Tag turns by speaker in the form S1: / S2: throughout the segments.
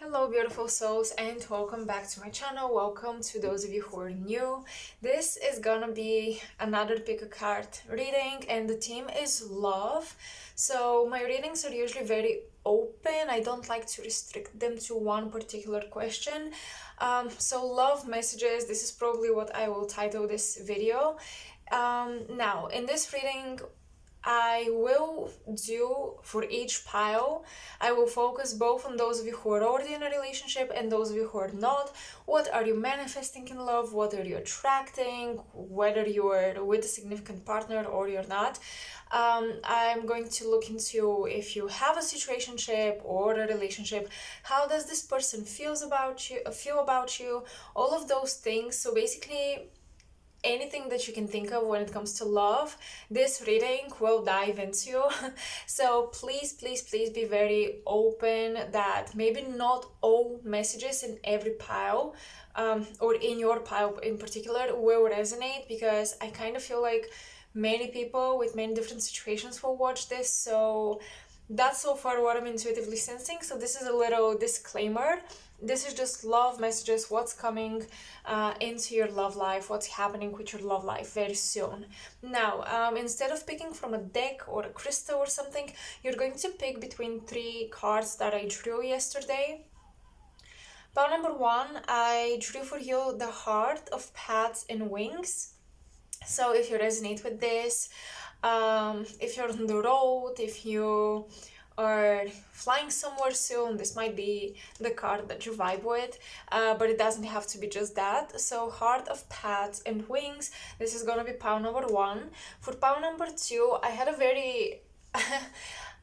S1: Hello beautiful souls and welcome back to my channel. Welcome to those of you who are new. This is gonna be another pick a card reading and the theme is love. So my readings are usually very open. I don't like to restrict them to one particular question. So love messages, this is probably what I will title this video. Now in this reading I will do for each pile, I will focus both on those of you who are already in a relationship and those of you who are not. What are you manifesting in love? What are you attracting? Whether you are with a significant partner or you're not. I'm going to look into if you have a situationship or a relationship, how does this person feel about you, all of those things. So basically anything that you can think of when it comes to love, this reading will dive into. So please be very open that maybe not all messages in every pile or in your pile in particular will resonate, because I kind of feel like many people with many different situations will watch this. So that's so far what I'm intuitively sensing. So this is a little disclaimer. This is just love messages, what's coming into your love life, what's happening with your love life very soon. Now, instead of picking from a deck or a crystal or something, you're going to pick between 3 cards that I drew yesterday. Pile number 1, I drew for you the Heart of Paths and Wings. So if you resonate with this, if you're on the road, if you are flying somewhere soon, this might be the card that you vibe with, but it doesn't have to be just that. So Heart of Paths and Wings, this is gonna be pile number 1. For pile number 2, I had a very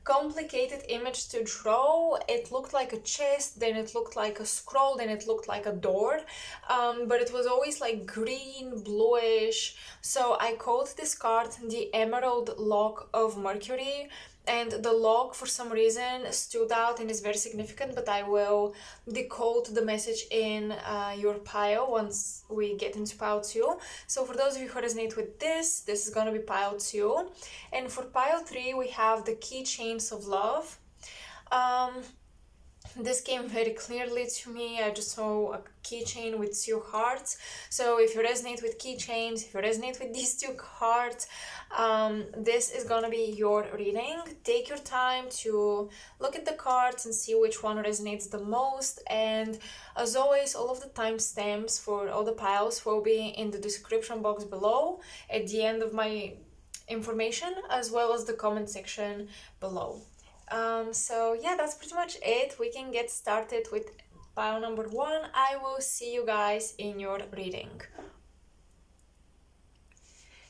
S1: complicated image to draw. It looked like a chest, then it looked like a scroll, then it looked like a door, but it was always like green, bluish. So I called this card the Emerald Lock of Mercury, and the lock for some reason stood out and is very significant, but I will decode the message in your pile once we get into pile 2. So for those of you who resonate with this is gonna be pile 2. And for pile 3, we have the Keychains of Love. This came very clearly to me. I just saw a keychain with 2 hearts. So if you resonate with keychains, if you resonate with these 2 cards, this is gonna be your reading. Take your time to look at the cards and see which one resonates the most. And as always, all of the timestamps for all the piles will be in the description box below at the end of my information, as well as the comment section below. So yeah, that's pretty much it. We can get started with pile number 1. I will see you guys in your reading.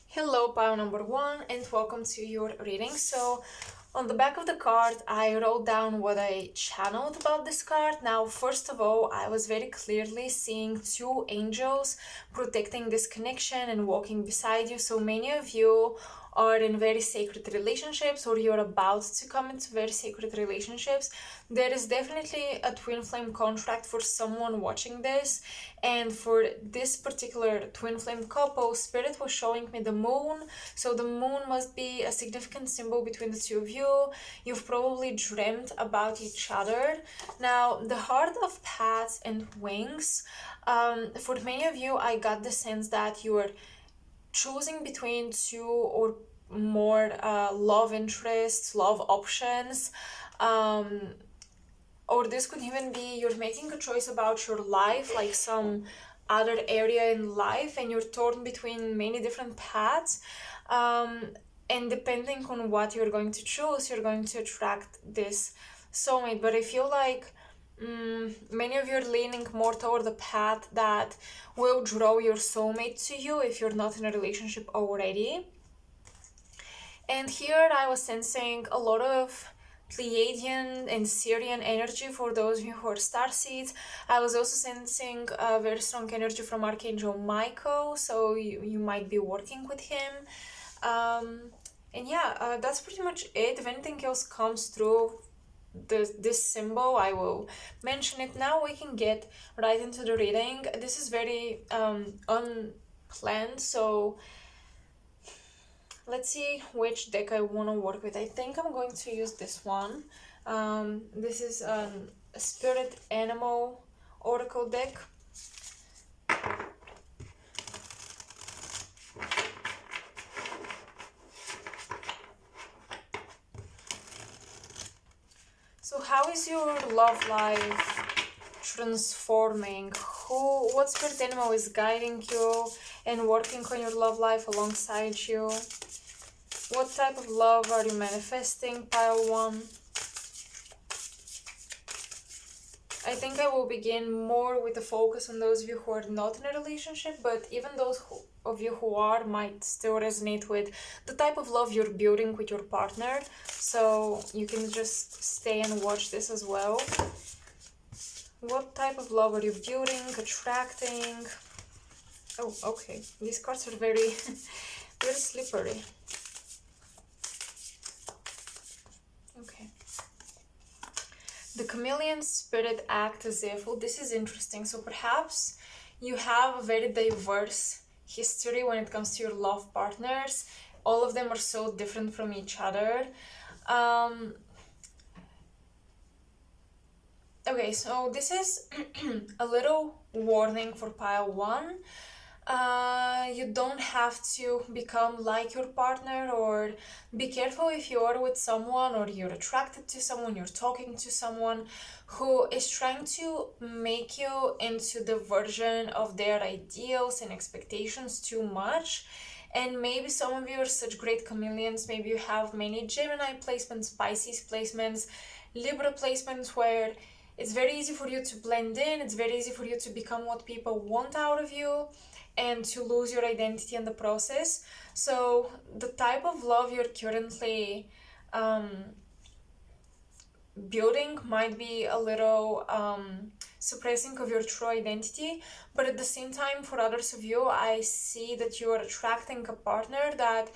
S1: Hello pile number 1 and welcome to your reading. So on the back of the card, I wrote down what I channeled about this card. Now, first of all, I was very clearly seeing 2 angels protecting this connection and walking beside you. So many of you are in very sacred relationships, or you're about to come into very sacred relationships. There is definitely a twin flame contract for someone watching this, and for this particular twin flame couple, Spirit was showing me the moon. So the moon must be a significant symbol between the 2 of you. You've probably dreamt about each other. Now, the Heart of Paths and Wings, for many of you, I got the sense that you are choosing between 2 or more love interests, love options, or this could even be you're making a choice about your life, like some other area in life, and you're torn between many different paths, and depending on what you're going to choose, you're going to attract this soulmate. But I feel like many of you are leaning more toward the path that will draw your soulmate to you if you're not in a relationship already. And here I was sensing a lot of Pleiadian and Syrian energy for those of you who are starseeds. I was also sensing a very strong energy from Archangel Michael, so you might be working with him. And yeah, that's pretty much it. If anything else comes through this symbol, I will mention it. Now we can get right into the reading. This is very unplanned, so let's see which deck I want to work with. I think I'm going to use this one. This is an Spirit Animal Oracle deck. So how is your love life transforming? What spirit animal is guiding you and working on your love life alongside you? What type of love are you manifesting, pile 1? I think I will begin more with a focus on those of you who are not in a relationship, but even those of you who are might still resonate with the type of love you're building with your partner. So you can just stay and watch this as well. What type of love are you building, attracting? Oh, okay. These cards are very, very slippery. Okay. The chameleon spirit act as if, well, this is interesting. So perhaps you have a very diverse history when it comes to your love partners. All of them are so different from each other. Okay, so this is a little warning for pile 1. You don't have to become like your partner, or be careful if you are with someone or you're attracted to someone, you're talking to someone who is trying to make you into the version of their ideals and expectations too much. And maybe some of you are such great chameleons, maybe you have many Gemini placements, Pisces placements, Libra placements, where it's very easy for you to blend in, it's very easy for you to become what people want out of you and to lose your identity in the process. So the type of love you're currently building might be a little suppressing of your true identity, but at the same time, for others of you, I see that you are attracting a partner that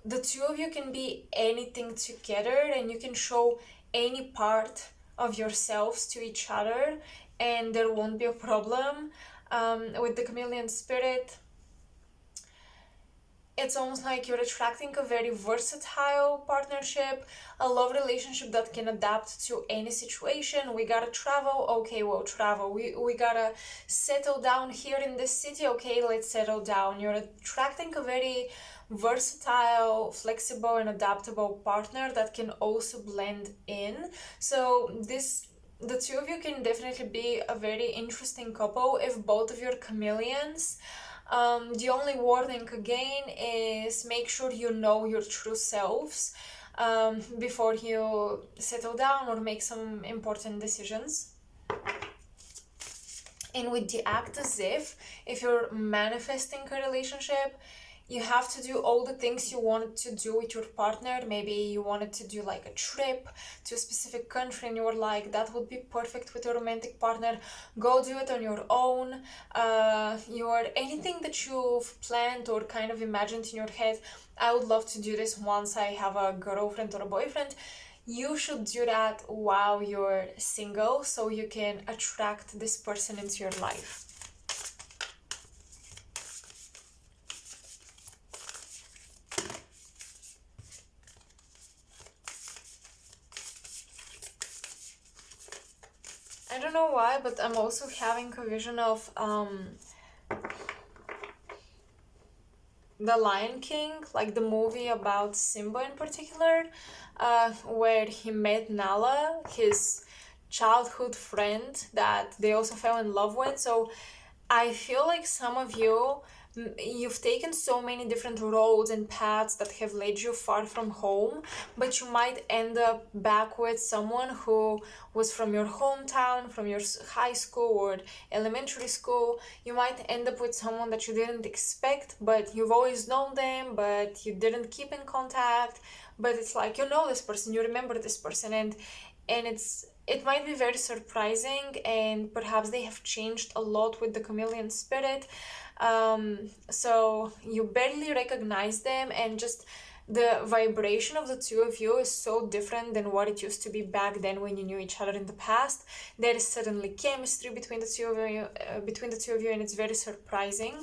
S1: the two of you can be anything together, and you can show any part of yourselves to each other, and there won't be a problem. With the chameleon spirit, it's almost like you're attracting a very versatile partnership, a love relationship that can adapt to any situation. We gotta travel, okay, we'll travel. We gotta settle down here in this city, okay, let's settle down. You're attracting a very versatile, flexible, and adaptable partner that can also blend in. So the two of you can definitely be a very interesting couple if both of you are chameleons. The only warning again is make sure you know your true selves before you settle down or make some important decisions. And with the act as if you're manifesting a relationship, you have to do all the things you wanted to do with your partner. Maybe you wanted to do like a trip to a specific country and you were like, that would be perfect with a romantic partner. Go do it on your own. Anything that you've planned or kind of imagined in your head, I would love to do this once I have a girlfriend or a boyfriend. You should do that while you're single so you can attract this person into your life. I don't know why, but I'm also having a vision of The Lion King, like the movie about Simba in particular, where he met Nala, his childhood friend that they also fell in love with. So I feel like some of you've taken so many different roads and paths that have led you far from home, but you might end up back with someone who was from your hometown, from your high school or elementary school. You might end up with someone that you didn't expect, but you've always known them, but you didn't keep in contact. But it's like, you know this person, you remember this person, and it might be very surprising, and perhaps they have changed a lot with the chameleon spirit. So you barely recognize them, and just the vibration of the two of you is so different than what it used to be back then when you knew each other in the past. There is suddenly chemistry between the two of you, and it's very surprising.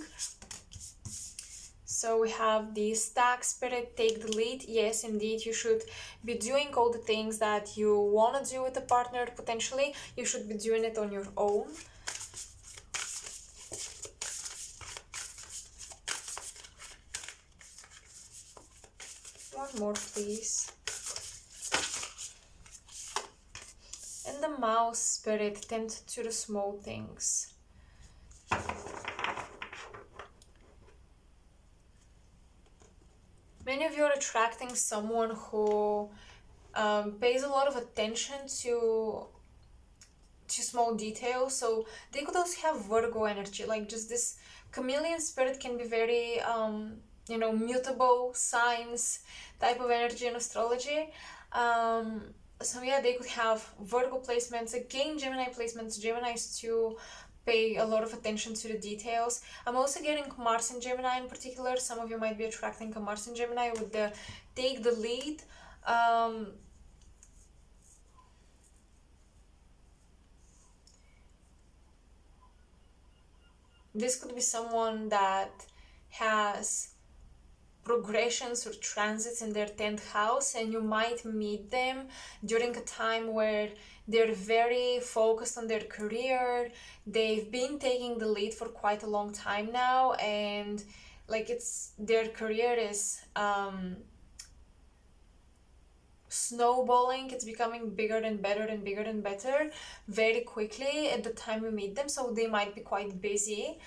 S1: So we have the Stack Spirit, take the lead. Yes, indeed, you should be doing all the things that you want to do with a partner potentially. You should be doing it on your own. One more, please. And the Mouse Spirit, tend to the small things. Many of you are attracting someone who pays a lot of attention to small details. So they could also have Virgo energy, like just this chameleon spirit can be very mutable signs type of energy in astrology. So yeah, they could have Virgo placements, again Gemini placements. Geminis too pay a lot of attention to the details. I'm also getting Mars and Gemini in particular. Some of you might be attracting a Mars and Gemini with the take the lead. This could be someone that has progressions or transits in their 10th house, and you might meet them during a time where they're very focused on their career. They've been taking the lead for quite a long time now, and like their career is snowballing. It's becoming bigger and better and bigger and better very quickly at the time you meet them, so they might be quite busy.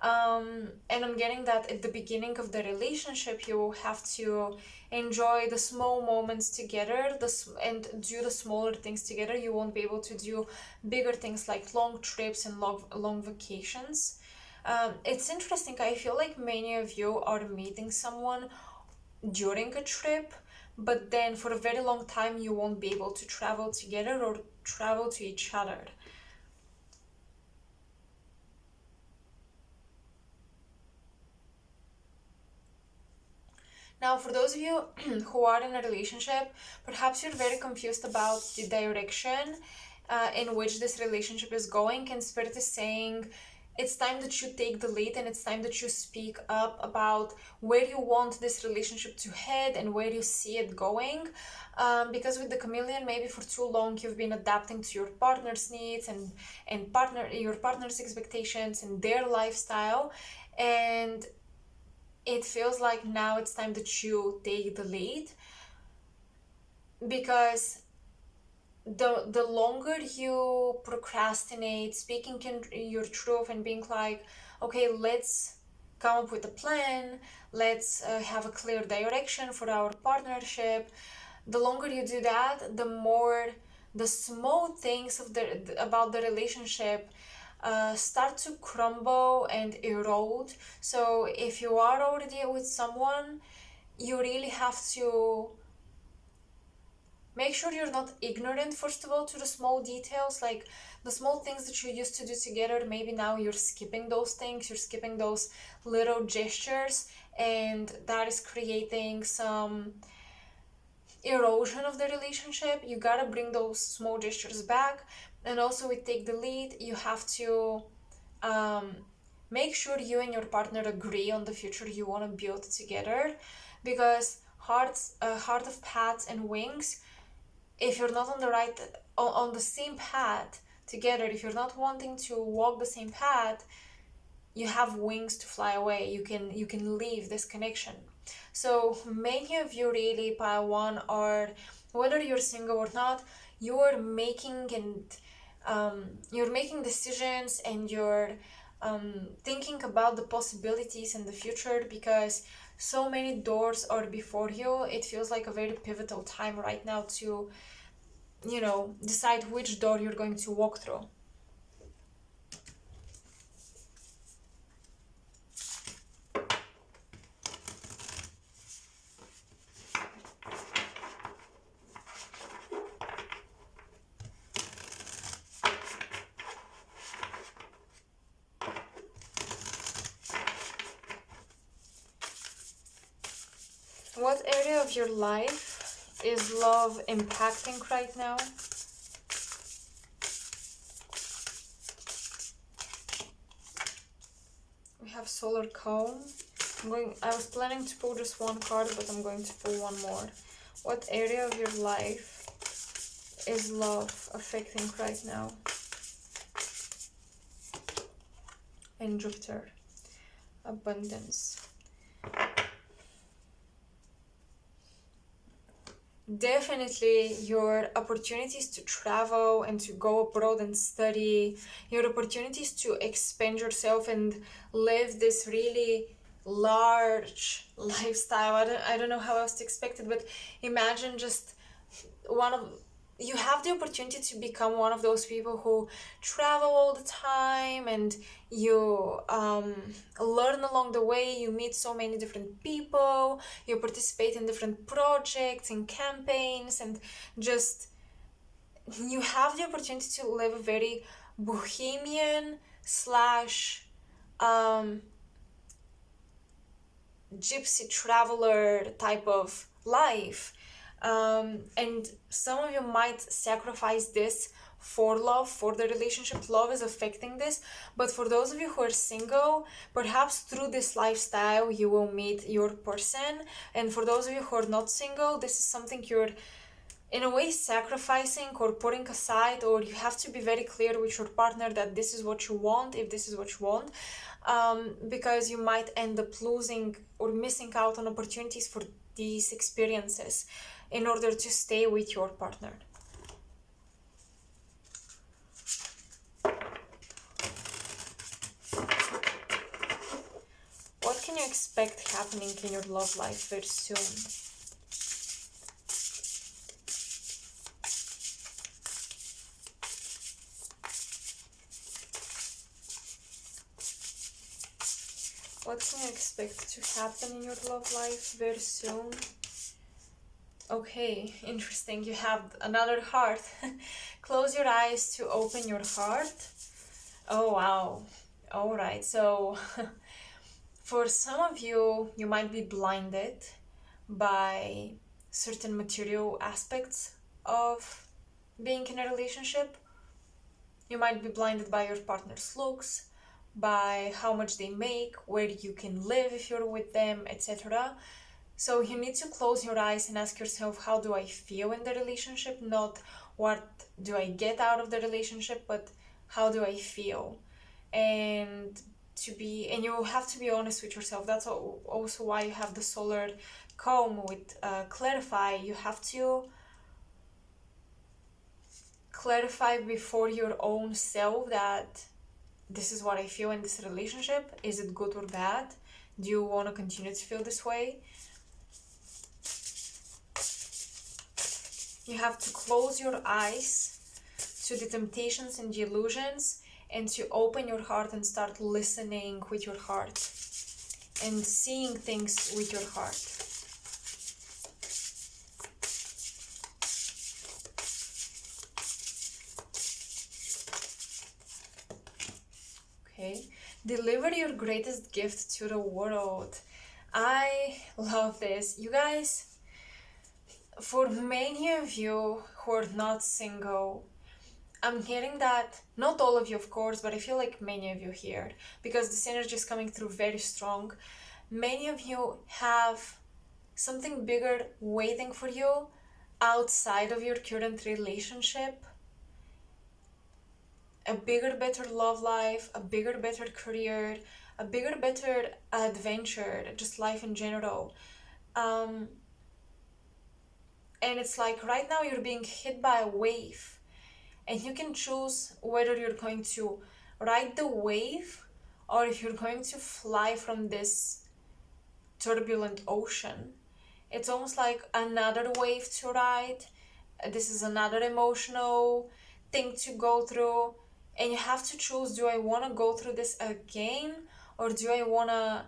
S1: And I'm getting that at the beginning of the relationship you have to enjoy the small moments together and do the smaller things together. You won't be able to do bigger things like long trips and long vacations. It's interesting, I feel like many of you are meeting someone during a trip, but then for a very long time you won't be able to travel together or travel to each other. Now, for those of you who are in a relationship, perhaps you're very confused about the direction in which this relationship is going, and Spirit is saying it's time that you take the lead and it's time that you speak up about where you want this relationship to head and where you see it going. Because with the chameleon, maybe for too long you've been adapting to your partner's needs and your partner's expectations and their lifestyle, and it feels like now it's time that you take the lead, because the longer you procrastinate speaking your truth and being like, okay, let's come up with a plan, let's have a clear direction for our partnership, the longer you do that, the more the small things about the relationship start to crumble and erode. So if you are already with someone, you really have to make sure you're not ignorant, first of all, to the small details, like the small things that you used to do together. Maybe now you're skipping those things, you're skipping those little gestures, and that is creating some erosion of the relationship. You gotta bring those small gestures back. And also with take the lead, you have to make sure you and your partner agree on the future you want to build together, because heart of paths and wings, if you're not on the same path together, if you're not wanting to walk the same path, you have wings to fly away. You can leave this connection. So many of you really, pile one, are, whether you're single or not, you're making decisions, and you're thinking about the possibilities in the future, because so many doors are before you. It feels like a very pivotal time right now to, decide which door you're going to walk through. What area of your life is love impacting right now? We have solar comb, I was planning to pull just one card, but I'm going to pull one more. What area of your life is love affecting right now? And Jupiter. Abundance. Definitely your opportunities to travel and to go abroad and study, your opportunities to expand yourself and live this really large lifestyle. I don't know how else to expect it, but imagine just you have the opportunity to become one of those people who travel all the time, and you learn along the way, you meet so many different people, you participate in different projects and campaigns, and just you have the opportunity to live a very bohemian slash gypsy traveler type of life. And some of you might sacrifice this for love, for the relationship. Love is affecting this, but for those of you who are single, perhaps through this lifestyle you will meet your person. And for those of you who are not single, this is something you're in a way sacrificing or putting aside, or you have to be very clear with your partner that this is what you want, if this is what you want, because you might end up losing or missing out on opportunities for these experiences in order to stay with your partner. What can you expect happening in your love life very soon? What can you expect to happen in your love life very soon? Okay, interesting. You have another heart. Close your eyes to open your heart. Oh, wow. All right. So for some of you, you might be blinded by certain material aspects of being in a relationship. You might be blinded by your partner's looks, by how much they make, where you can live if you're with them, etc. So you need to close your eyes and ask yourself, how do I feel in the relationship? Not what do I get out of the relationship, but how do I feel? And you have to be honest with yourself. That's also why you have the solar comb with clarify. You have to clarify before your own self that this is what I feel in this relationship. Is it good or bad? Do you want to continue to feel this way? You have to close your eyes to the temptations and the illusions, and to open your heart and start listening with your heart and seeing things with your heart. Okay, deliver your greatest gift to the world. I love this. You guys, for many of you who are not single, I'm hearing that, not all of you of course, but I feel like many of you here, because this energy is coming through very strong. Many of you have something bigger waiting for you outside of your current relationship. A bigger, better love life, a bigger, better career, a bigger, better adventure, just life in general. And it's like right now you're being hit by a wave, and you can choose whether you're going to ride the wave or if you're going to fly from this turbulent ocean. It's almost like another wave to ride. This is another emotional thing to go through, and you have to choose, do I want to go through this again, or do I want to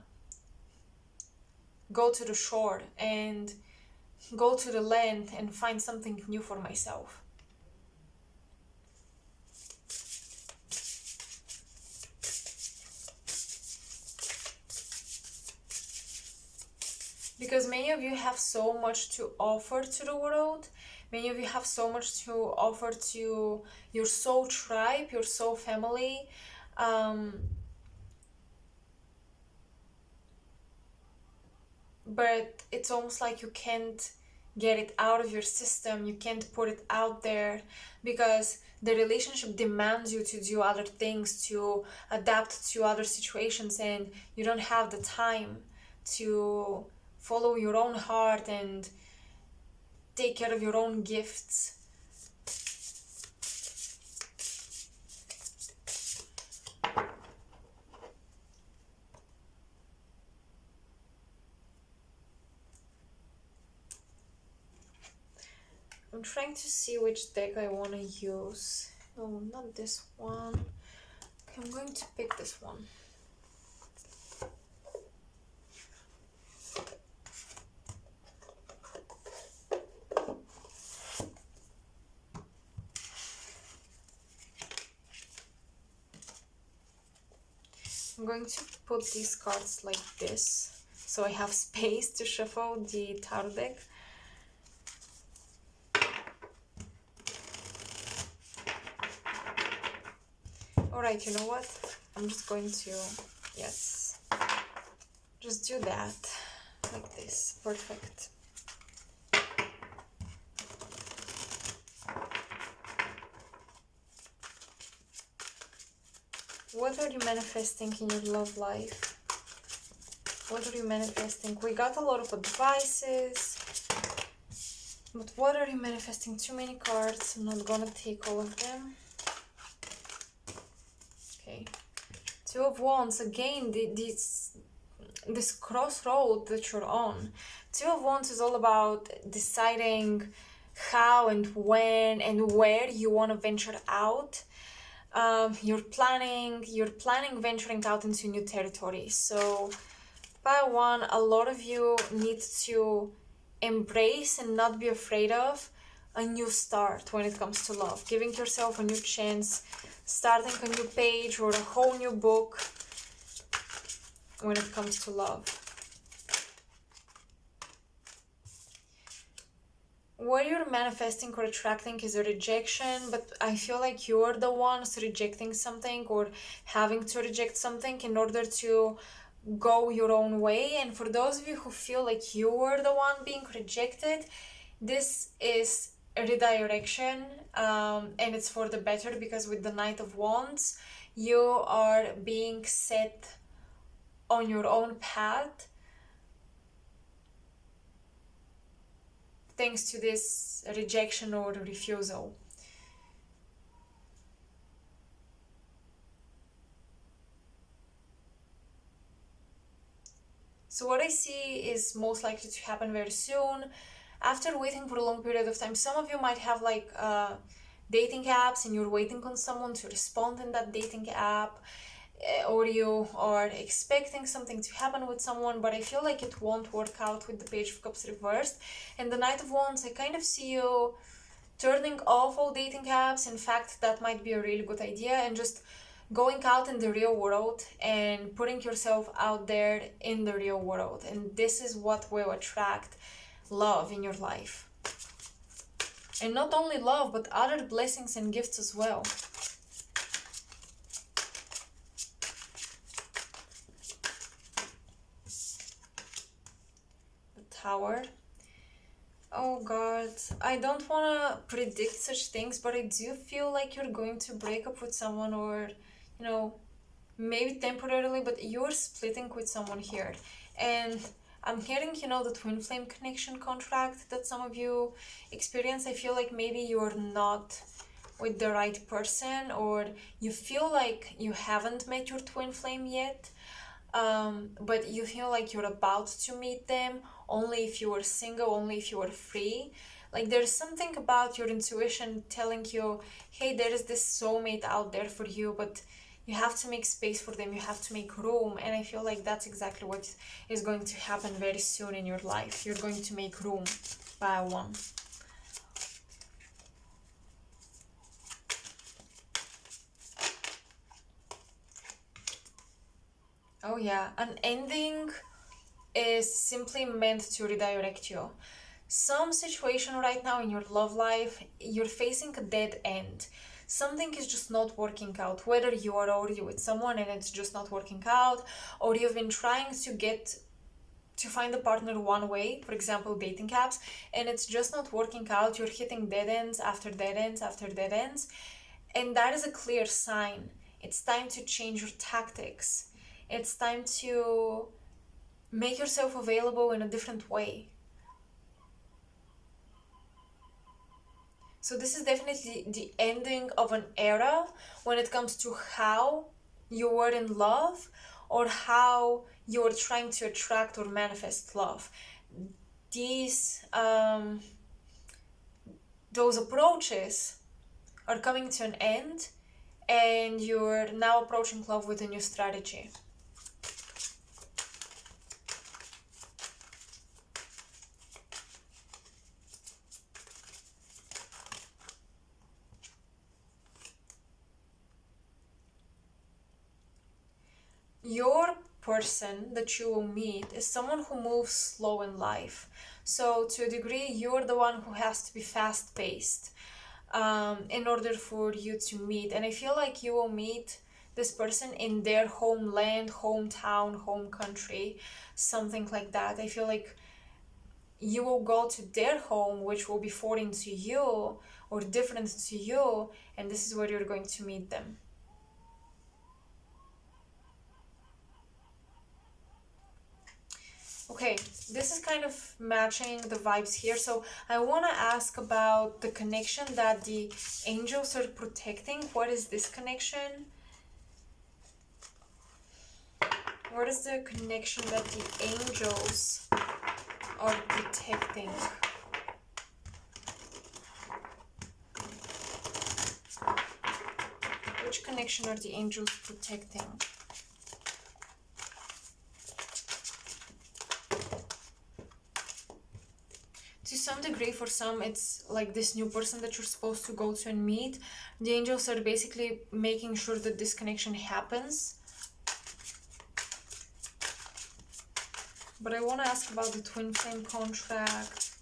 S1: go to the shore and go to the land and find something new for myself? Because many of you have so much to offer to the world. Many of you have so much to offer to your soul tribe, your soul family. but it's almost like you can't get it out of your system, you can't put it out there because the relationship demands you to do other things, to adapt to other situations, and you don't have the time to follow your own heart and take care of your own gifts. I'm trying to see which deck I want to use. No, not this one. Okay, I'm going to pick this one. I'm going to put these cards like this, so I have space to shuffle the tarot deck. Alright, you know what? I'm just going to, yes, just do that, like this. Perfect. What are you manifesting in your love life? What are you manifesting? We got a lot of advices, but what are you manifesting? Too many cards. I'm not gonna take all of them. Okay. Two of Wands. Again, this crossroad that you're on. Two of Wands is all about deciding how and when and where you want to venture out. You're planning venturing out into new territory. So by one, a lot of you need to embrace and not be afraid of a new start when it comes to love, giving yourself a new chance, starting a new page or a whole new book when it comes to love. What you're manifesting or attracting is a rejection, but I feel like you're the ones rejecting something or having to reject something in order to go your own way. And for those of you who feel like you were the one being rejected, this is a redirection, and it's for the better, because with the Knight of Wands, you are being set on your own path thanks to this rejection or refusal. So what I see is most likely to happen very soon. After waiting for a long period of time, some of you might have like dating apps and you're waiting on someone to respond in that dating app, or you are expecting something to happen with someone, but I feel like it won't work out with the Page of Cups reversed. And the Knight of Wands, I kind of see you turning off all dating apps. In fact, that might be a really good idea, and just going out in the real world and putting yourself out there in the real world. And this is what will attract love in your life. And not only love, but other blessings and gifts as well. The Tower. Oh God, I don't want to predict such things, but I do feel like you're going to break up with someone, or, you know, maybe temporarily, but you're splitting with someone here. And I'm hearing, you know, the twin flame connection contract that some of you experience. I feel like maybe you're not with the right person, or you feel like you haven't met your twin flame yet, but you feel like you're about to meet them only if you were single, only if you were free. Like there's something about your intuition telling you, hey, there is this soulmate out there for you, but you have to make space for them, you have to make room. And I feel like that's exactly what is going to happen very soon in your life. You're going to make room by one. Oh yeah, an ending is simply meant to redirect you. Some situation right now in your love life, you're facing a dead end. Something is just not working out, whether you are already with someone and it's just not working out, or you've been trying to get to find a partner one way, for example, dating apps, and it's just not working out. You're hitting dead ends after dead ends after dead ends. And that is a clear sign. It's time to change your tactics. It's time to make yourself available in a different way. So this is definitely the ending of an era when it comes to how you were in love or how you were trying to attract or manifest love. These those approaches are coming to an end, and you're now approaching love with a new strategy. Your person that you will meet is someone who moves slow in life. So to a degree, you're the one who has to be fast-paced in order for you to meet. And I feel like you will meet this person in their homeland, hometown, home country, something like that. I feel like you will go to their home, which will be foreign to you or different to you, and this is where you're going to meet them. Okay, this is kind of matching the vibes here. So I want to ask about the connection that the angels are protecting. What is this connection? What is the connection that the angels are protecting? Which connection are the angels protecting? To some degree, for some, it's like this new person that you're supposed to go to and meet. The angels are basically making sure that this connection happens. But I want to ask about the twin flame contract.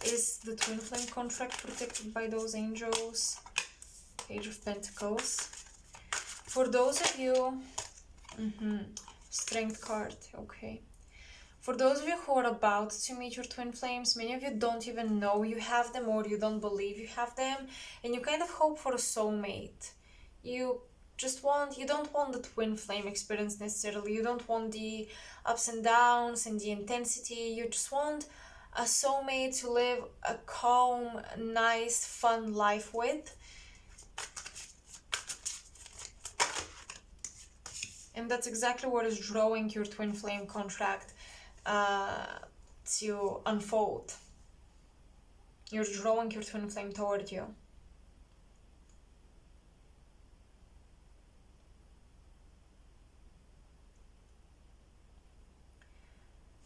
S1: Is the twin flame contract protected by those angels? Page of Pentacles. For those of you... Strength card, okay. For those of you who are about to meet your twin flames, many of you don't even know you have them, or you don't believe you have them, and you kind of hope for a soulmate. You don't want the twin flame experience necessarily. You don't want the ups and downs and the intensity. You just want a soulmate to live a calm, nice, fun life with. And that's exactly what is drawing your twin flame contract to unfold. You're drawing your twin flame toward you.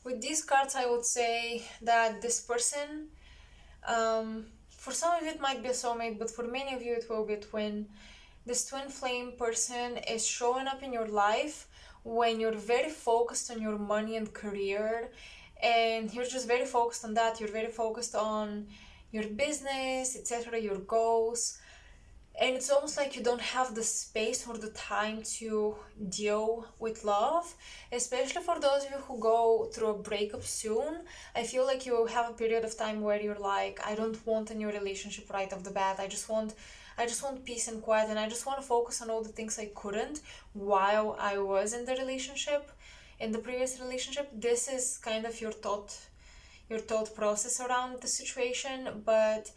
S1: With these cards, I would say that this person, for some of you it might be a soulmate, but for many of you it will be a twin. This twin flame person is showing up in your life when you're very focused on your money and career, and you're just very focused on that. You're very focused on your business, etc., your goals, and it's almost like you don't have the space or the time to deal with love. Especially for those of you who go through a breakup soon, I feel like you will have a period of time where you're like, I don't want a new relationship right off the bat. I just want peace and quiet, and I just want to focus on all the things I couldn't while I was in the relationship, in the previous relationship. This is kind of your thought process around the situation, but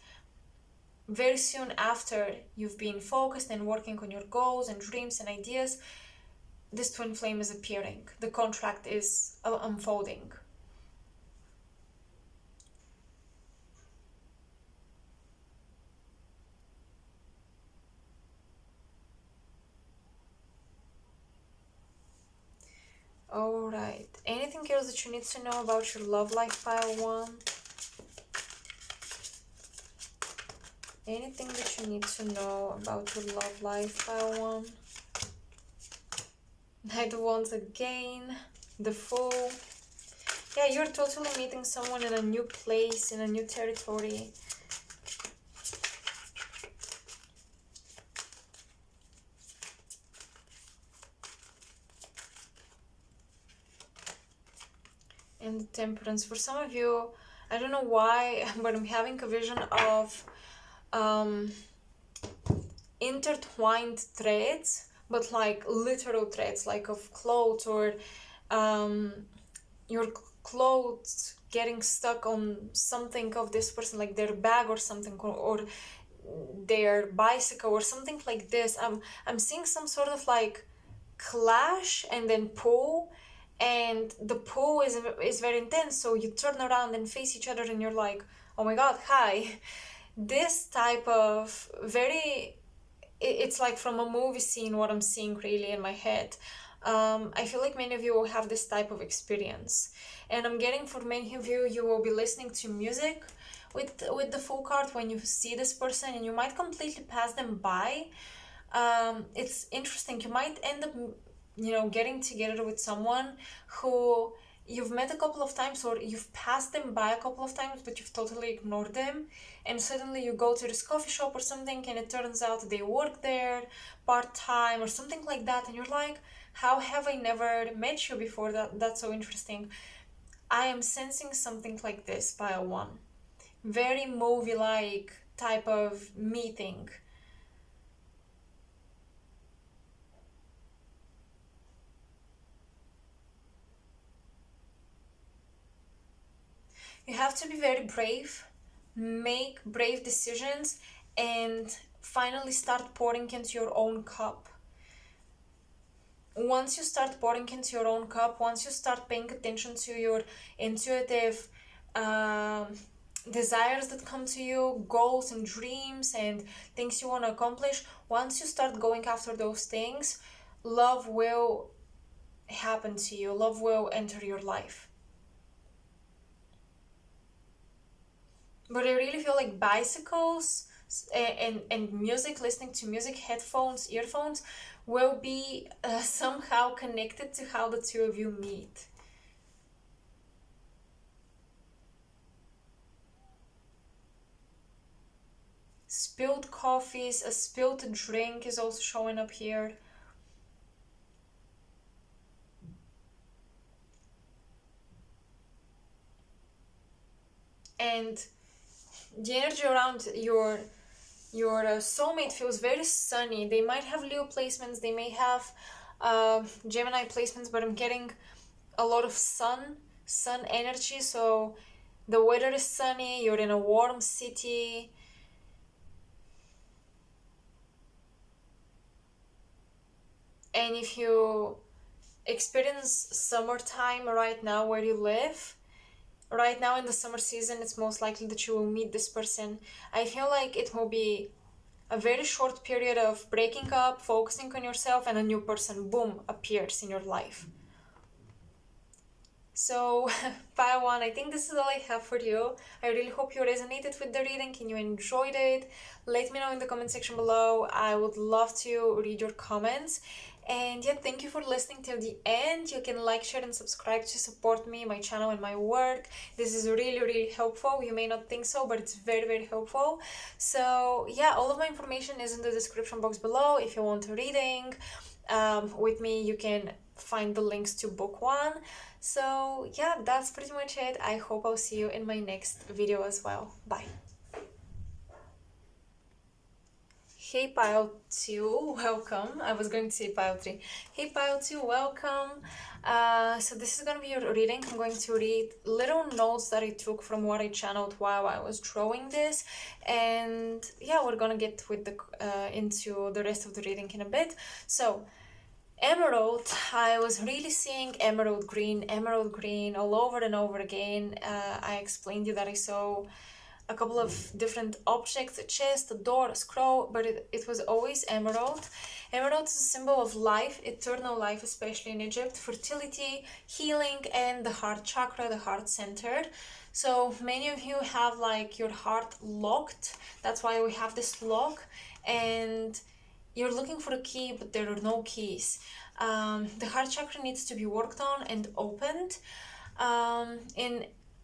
S1: very soon after you've been focused and working on your goals and dreams and ideas, this twin flame is appearing. The contract is unfolding. Alright, anything else that you need to know about your love life, pile 1? Anything that you need to know about your love life, pile 1? Knight of Wands again, the Fool. Yeah, you're totally meeting someone in a new place, in a new territory. and the Temperance. For some of you, I don't know why, but I'm having a vision of intertwined threads, but like literal threads, like of clothes, or your clothes getting stuck on something of this person, like their bag or something, or their bicycle or something like this. I'm seeing some sort of like clash and then pull, and the pull is very intense, so you turn around and face each other and you're like, oh my god, hi. This type of very, it's like from a movie scene what I'm seeing really in my head. I feel like many of you will have this type of experience, and I'm getting for many of you, you will be listening to music with the full card when you see this person, and you might completely pass them by. It's interesting. You might end up, getting together with someone who you've met a couple of times, or you've passed them by a couple of times, but you've totally ignored them. And suddenly you go to this coffee shop or something, and it turns out they work there part-time or something like that. And you're like, how have I never met you before? That's so interesting. I am sensing something like this by a one. Very movie-like type of meeting. You have to be very brave, make brave decisions, and finally start pouring into your own cup. Once you start pouring into your own cup, once you start paying attention to your intuitive desires that come to you, goals and dreams and things you want to accomplish, once you start going after those things, love will happen to you. Love will enter your life. But I really feel like bicycles and music, listening to music, headphones, earphones, will be somehow connected to how the two of you meet. Spilled coffees, a spilled drink is also showing up here. And the energy around your soulmate feels very sunny. They might have Leo placements, they may have Gemini placements, but I'm getting a lot of sun energy. So the weather is sunny, you're in a warm city. And if you experience summertime right now where you live, right now in the summer season, it's most likely that you will meet this person. I feel like it will be a very short period of breaking up, focusing on yourself, and a new person, boom, appears in your life. So, Pile 1, I think this is all I have for you. I really hope you resonated with the reading and you enjoyed it. Let me know in the comment section below. I would love to read your comments. And yeah, thank you for listening till the end. You can like, share, and subscribe to support me, my channel, and my work. This is really, really helpful. You may not think so, but it's very, very helpful. So yeah, all of my information is in the description box below. If you want a reading with me, you can find the links to book one. So yeah, that's pretty much it. I hope I'll see you in my next video as well. Bye. Hey Pile 2, welcome. I was going to say Pile 3. Hey Pile 2, welcome. So this is going to be your reading. I'm going to read little notes that I took from what I channeled while I was drawing this. And yeah, we're going to get with the into the rest of the reading in a bit. So emerald, I was really seeing emerald green all over and over again. I explained to you that I saw a couple of different objects, a chest, a door, a scroll, but it was always emerald. Emerald is a symbol of life, eternal life, especially in Egypt, fertility, healing, and the heart chakra, the heart center. So many of you have like your heart locked. That's why we have this lock, and you're looking for a key, but there are no keys. The heart chakra needs to be worked on and opened.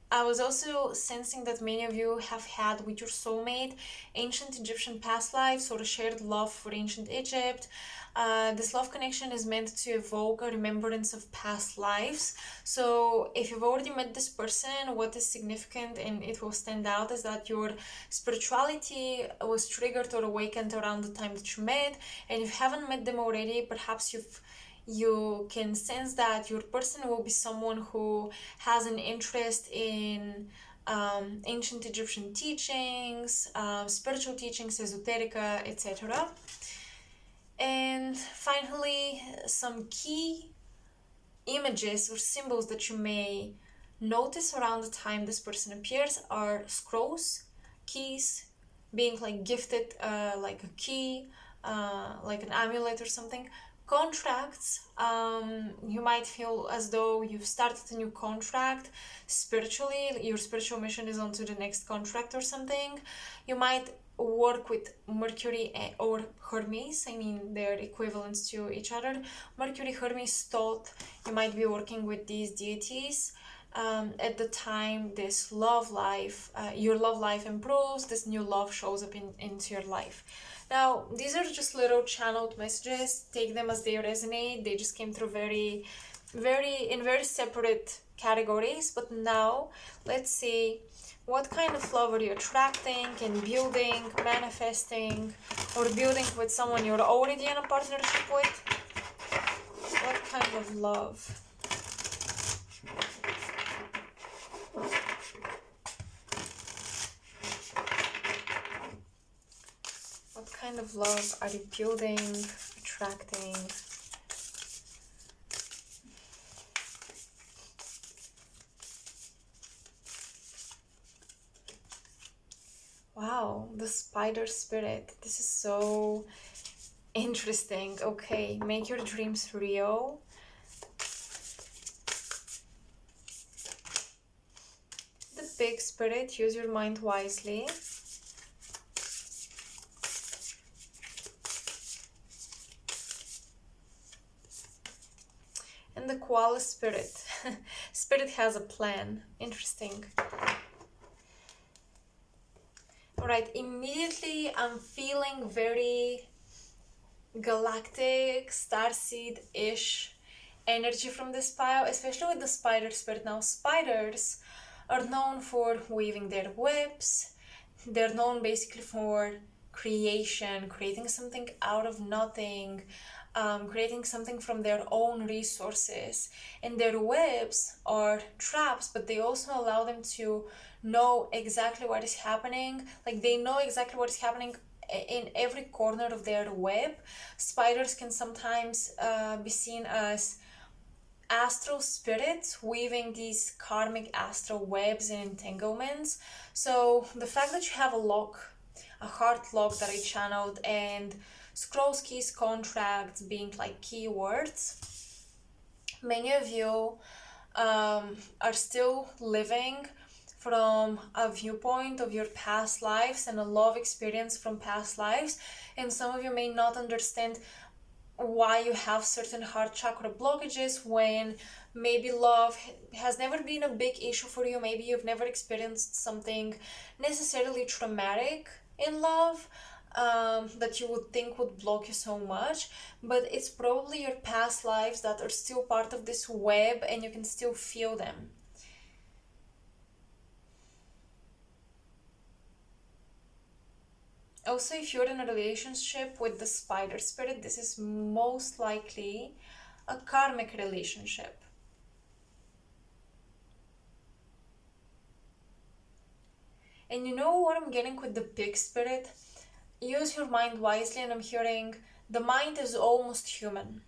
S1: I was also sensing that many of you have had with your soulmate ancient Egyptian past lives or a shared love for ancient Egypt. This love connection is meant to evoke a remembrance of past lives. So if you've already met this person, what is significant and it will stand out is that your spirituality was triggered or awakened around the time that you met. And if you haven't met them already, perhaps you can sense that your person will be someone who has an interest in ancient Egyptian teachings, spiritual teachings, esoterica, etc. And finally, some key images or symbols that you may notice around the time this person appears are scrolls, keys, being like gifted like a key, like an amulet or something. Contracts, you might feel as though you've started a new contract spiritually, your spiritual mission is on to the next contract or something. You might work with Mercury or Hermes. I mean, they're equivalents to each other. Mercury, Hermes thought you might be working with these deities. At the time this love life, your love life improves, this new love shows up into your life. Now, these are just little channeled messages. Take them as they resonate. They just came through very separate categories. But now, let's see what kind of love are you attracting and building, manifesting, or building with someone you're already in a partnership with? What kind of love? What kind of love are you building, attracting? Wow, the spider spirit. This is so interesting. Okay, make your dreams real. The big spirit, use your mind wisely. And the koala spirit. Spirit has a plan. Interesting. Alright, immediately I'm feeling very galactic, starseed-ish energy from this pile, especially with the spider spirit. Now, spiders are known for weaving their webs. They're known basically for creation, creating something out of nothing, creating something from their own resources. And their webs are traps, but they also allow them to know exactly what is happening. Like, they know exactly what is happening in every corner of their web. Spiders can sometimes be seen as astral spirits weaving these karmic astral webs and entanglements. So the fact that you have a heart lock that I channeled, and scrolls, keys, contracts being like keywords, many of you are still living from a viewpoint of your past lives and a love experience from past lives, and some of you may not understand why you have certain heart chakra blockages when maybe love has never been a big issue for you. Maybe you've never experienced something necessarily traumatic in love that you would think would block you so much, but it's probably your past lives that are still part of this web and you can still feel them. Also, if you're in a relationship with the spider spirit, this is most likely a karmic relationship. And you know what I'm getting with the pig spirit? Use your mind wisely, and I'm hearing the mind is almost human.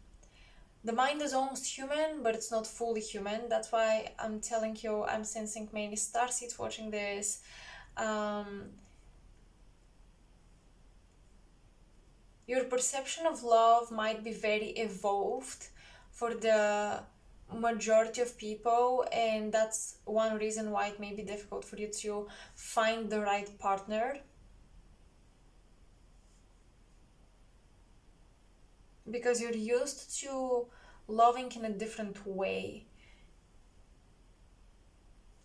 S1: The mind is almost human, but it's not fully human. That's why I'm telling you, I'm sensing many starseeds watching this. Your perception of love might be very evolved for the majority of people, and that's one reason why it may be difficult for you to find the right partner, because you're used to loving in a different way.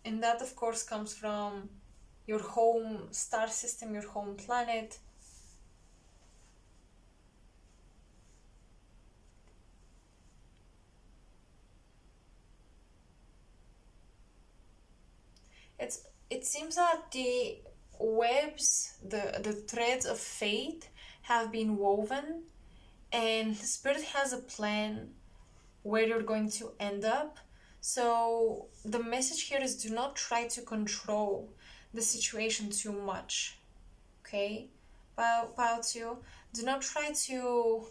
S1: And that, of course, comes from your home star system, your home planet. it seems that the webs, the threads of fate have been woven, and Spirit has a plan where you're going to end up. So the message here is do not try to control the situation too much. Okay? Pile 2. Do not try to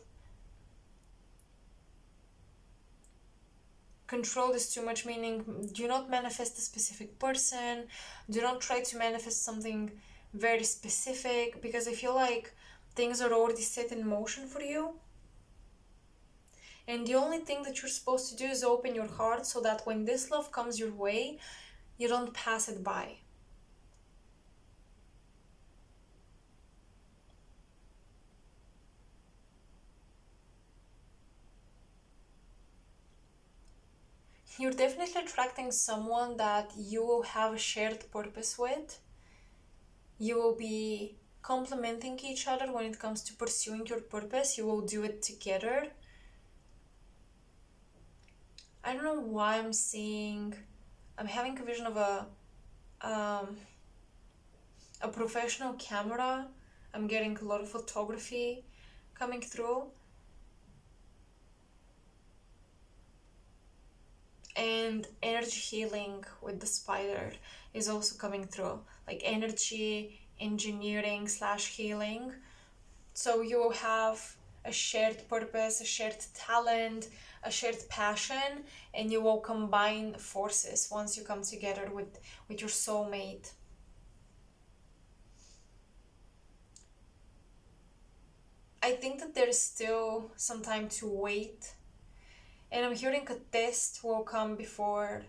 S1: control this too much, meaning do not manifest a specific person, do not try to manifest something very specific, because I feel like things are already set in motion for you, and the only thing that you're supposed to do is open your heart so that when this love comes your way, you don't pass it by. You're definitely attracting someone that you will have a shared purpose with. You will be complementing each other when it comes to pursuing your purpose. You will do it together. I don't know why I'm having a vision of a professional camera. I'm getting a lot of photography coming through. And energy healing with the spider is also coming through, like energy engineering slash healing. So you will have a shared purpose, a shared talent, a shared passion, and you will combine forces once you come together with your soulmate. I think that there's still some time to wait, and I'm hearing a test will come before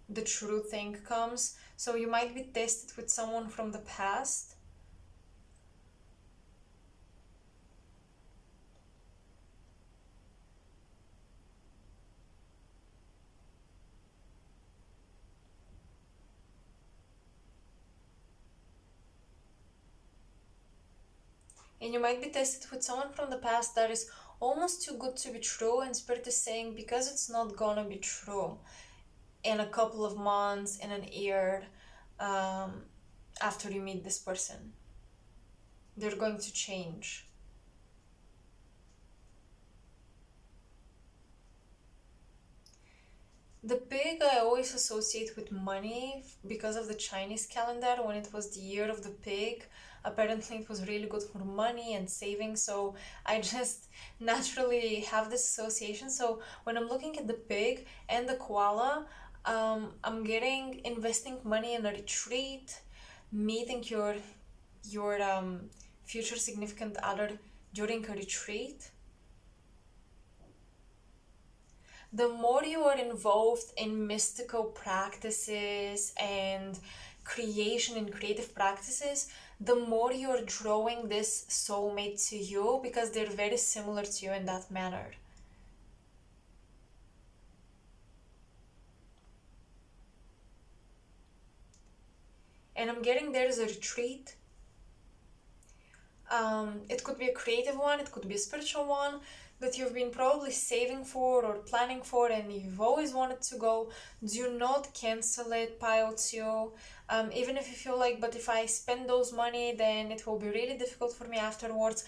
S1: the true thing comes. So you might be tested with someone from the past. And you might be tested with someone from the past that is almost too good to be true, and Spirit is saying because it's not gonna be true in a couple of months, in an year, after you meet this person, they're going to change. The pig I always associate with money because of the Chinese calendar. When it was the year of the pig, apparently it was really good for money and saving. So I just naturally have this association. So when I'm looking at the pig and the koala, I'm getting investing money in a retreat, meeting your future significant other during a retreat. The more you are involved in mystical practices and creation and creative practices, the more you are drawing this soulmate to you because they're very similar to you in that manner. And I'm getting there's a retreat. It could be a creative one, it could be a spiritual one that you've been probably saving for or planning for and you've always wanted to go. Do not cancel it, pile 2. Even if you feel like, but if I spend those money, then it will be really difficult for me afterwards.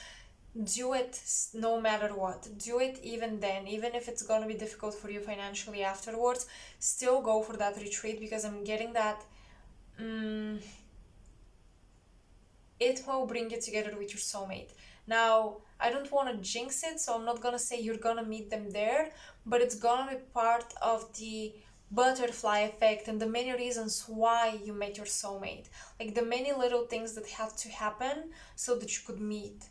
S1: Do it no matter what. Do it even then, even if it's gonna be difficult for you financially afterwards. Still go for that retreat because I'm getting that. It will bring you together with your soulmate. Now, I don't want to jinx it, so I'm not gonna say you're gonna meet them there, but it's gonna be part of the butterfly effect and the many reasons why you met your soulmate. Like the many little things that have to happen so that you could meet.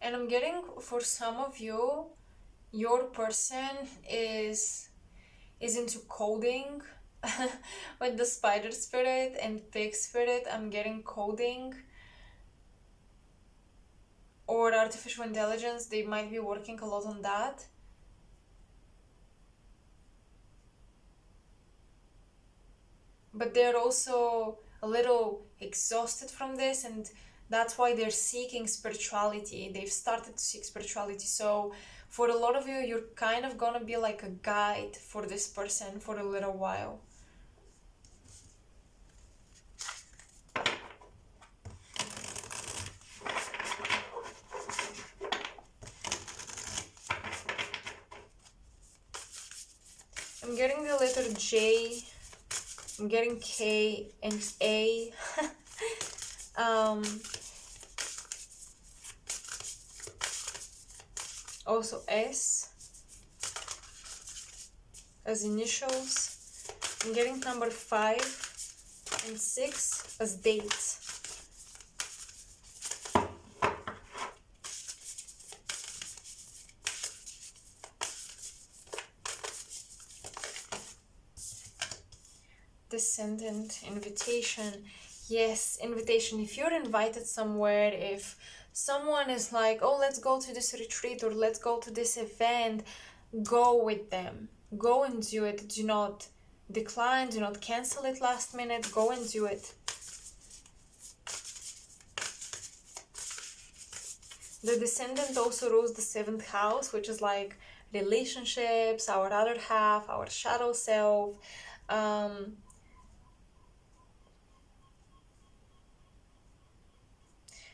S1: And I'm getting for some of you, your person is into coding with the spider spirit and pig spirit. I'm getting coding or artificial intelligence. They might be working a lot on that. but they're also a little exhausted from this, and that's why they're seeking spirituality. They've started to seek spirituality. So for a lot of you, you're kind of gonna be like a guide for this person for a little while. I'm getting the letter J, I'm getting K and A. Also S as initials. I'm getting number 5 and 6 as dates. Descendant, invitation. Yes, invitation. If you're invited somewhere, if someone is like, oh, let's go to this retreat or let's go to this event, go with them. Go and do it. Do not decline, do not cancel it last minute. Go and do it. The descendant also rules the 7th house, which is like relationships, our other half, our shadow self.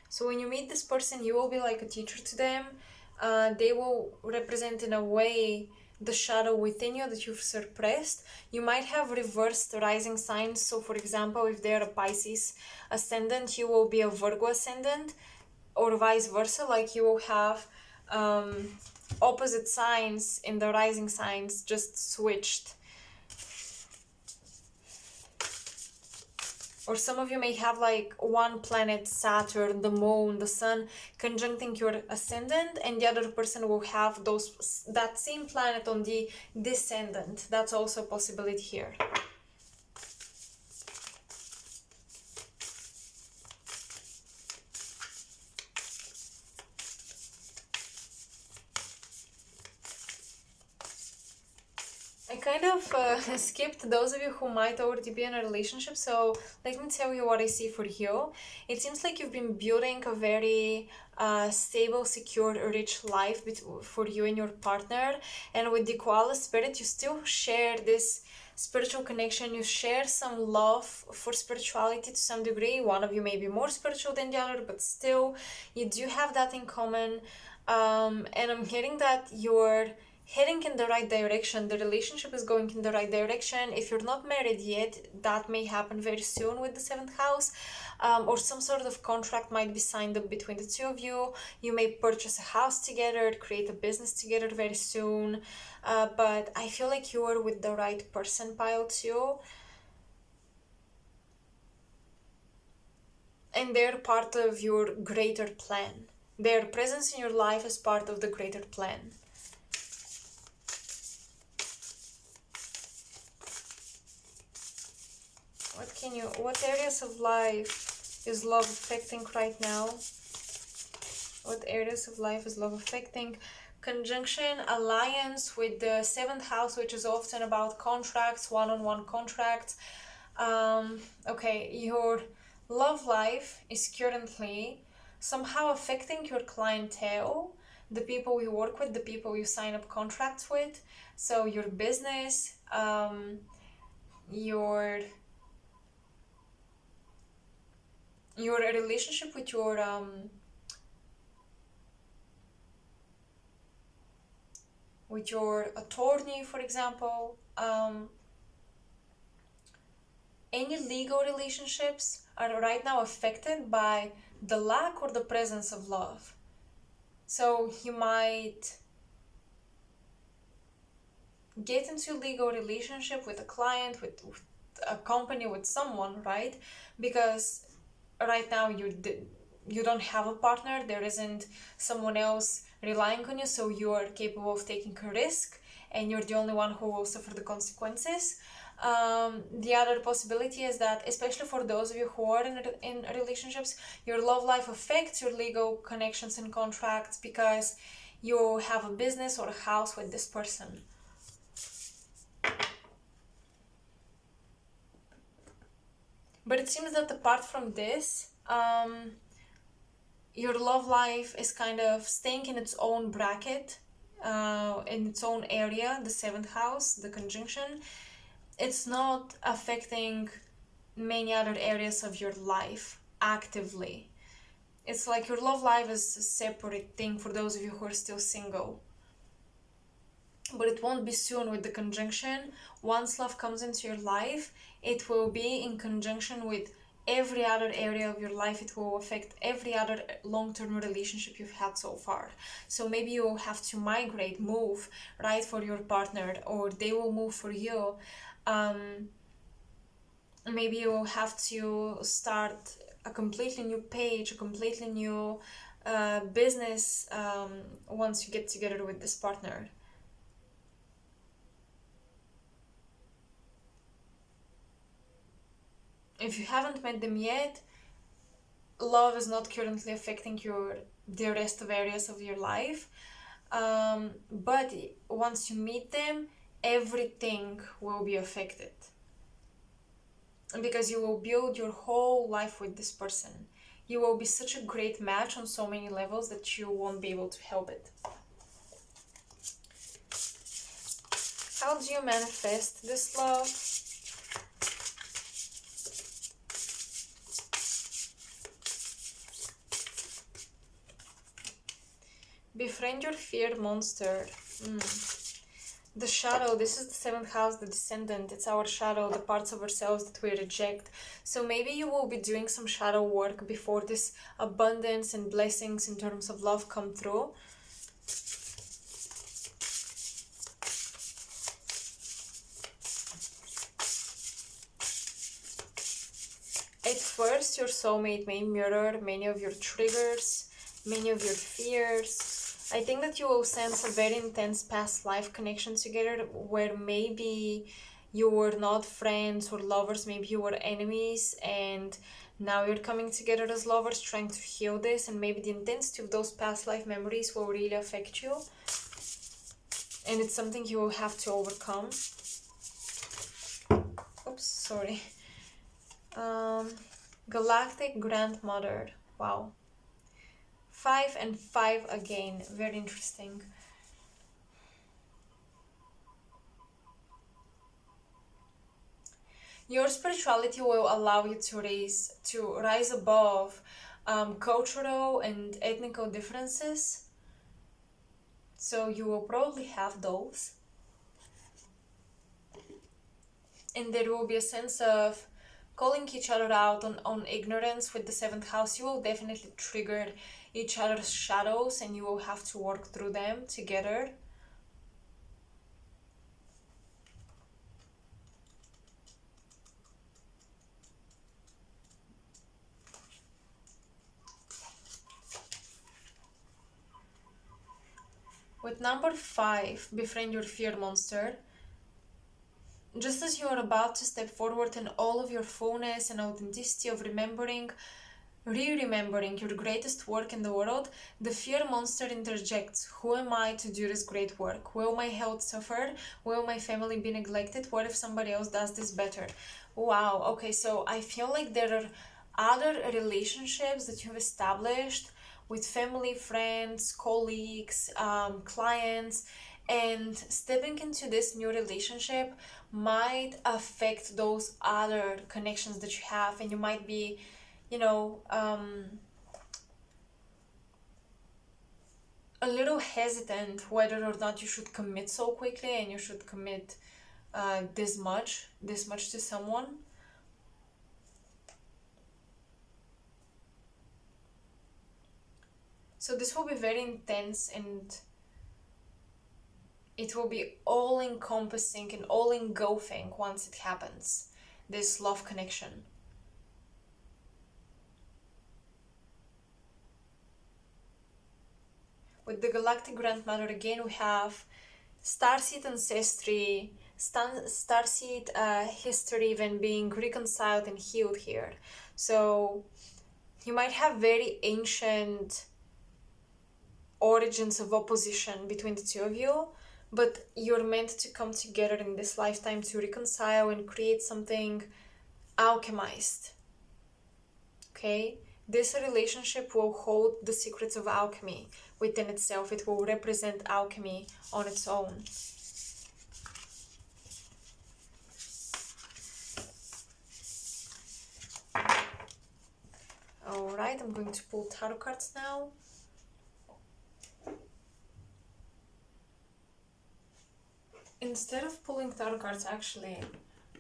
S1: So when you meet this person, you will be like a teacher to them. They will represent in a way the shadow within you that you've suppressed. You might have reversed rising signs. So for example, if they're a Pisces ascendant, you will be a Virgo ascendant, or vice versa. Like you will have opposite signs in the rising signs, just switched. Or some of you may have like one planet, Saturn, the moon, the sun, conjuncting your ascendant, and the other person will have that same planet on the descendant. That's also a possibility here. I kind of skipped those of you who might already be in a relationship, so let me tell you what I see for you. It seems like you've been building a very stable, secure, rich life for you and your partner, and with the koala spirit, you still share this spiritual connection. You share some love for spirituality to some degree. One of you may be more spiritual than the other, but still, you do have that in common. And I'm hearing that you're heading in the right direction. The relationship is going in the right direction. If you're not married yet, that may happen very soon with the 7th house, or some sort of contract might be signed up between the two of you. You may purchase a house together, create a business together very soon, but I feel like you are with the right person, pile 2. And they're part of your greater plan. Their presence in your life is part of the greater plan. What areas of life is love affecting right now? What areas of life is love affecting? Conjunction, alliance with the 7th house, which is often about contracts, one-on-one contracts. Okay, your love life is currently somehow affecting your clientele, the people you work with, the people you sign up contracts with. So your business, your relationship with your attorney, for example. Any legal relationships are right now affected by the lack or the presence of love. So you might get into a legal relationship with a client, with a company, with someone, right? Because right now you don't have a partner, there isn't someone else relying on you, so you are capable of taking a risk, and you're the only one who will suffer the consequences. The other possibility is that, especially for those of you who are in relationships, your love life affects your legal connections and contracts because you have a business or a house with this person. But it seems that apart from this, your love life is kind of staying in its own bracket, in its own area, the seventh house, the conjunction. It's not affecting many other areas of your life actively. It's like your love life is a separate thing for those of you who are still single. But it won't be soon with the conjunction. Once love comes into your life, it will be in conjunction with every other area of your life. It will affect every other long-term relationship you've had so far. So maybe you'll have to migrate, move, right, for your partner, or they will move for you. Maybe you'll have to start a completely new page, a completely new business once you get together with this partner. If you haven't met them yet, love is not currently affecting the rest of areas of your life. But once you meet them, everything will be affected. Because you will build your whole life with this person. You will be such a great match on so many levels that you won't be able to help it. How do you manifest this love? Befriend your fear monster. The shadow, this is the seventh house, the descendant. It's our shadow, the parts of ourselves that we reject. So maybe you will be doing some shadow work before this abundance and blessings in terms of love come through. At first, your soulmate may mirror many of your triggers, many of your fears. I think that you will sense a very intense past life connection together where maybe you were not friends or lovers, maybe you were enemies, and now you're coming together as lovers trying to heal this, and maybe the intensity of those past life memories will really affect you. And it's something you will have to overcome. Oops, sorry. Galactic Grandmother. Wow. 5 and 5 again. Very interesting. Your spirituality will allow you to rise above cultural and ethnical differences. So you will probably have those. And there will be a sense of calling each other out on ignorance with the seventh house. You will definitely trigger each other's shadows and you will have to work through them together. With number 5, befriend your fear monster. Just as you are about to step forward in all of your fullness and authenticity of remembering, re-remembering your greatest work in the world, the fear monster interjects. Who am I to do this great work? Will my health suffer? Will my family be neglected? What if somebody else does this better? Wow, okay, so I feel like there are other relationships that you've established with family, friends, colleagues, clients, and stepping into this new relationship might affect those other connections that you have, and you might be, a little hesitant whether or not you should commit so quickly and you should commit this much to someone. So this will be very intense, and it will be all-encompassing and all-engulfing once it happens, this love connection. With the Galactic Grandmother, again, we have starseed ancestry, starseed history even being reconciled and healed here. So you might have very ancient origins of opposition between the two of you, but you're meant to come together in this lifetime to reconcile and create something alchemized, okay? This relationship will hold the secrets of alchemy within itself. It will represent alchemy on its own. Alright, I'm going to pull tarot cards now. Instead of pulling tarot cards, actually,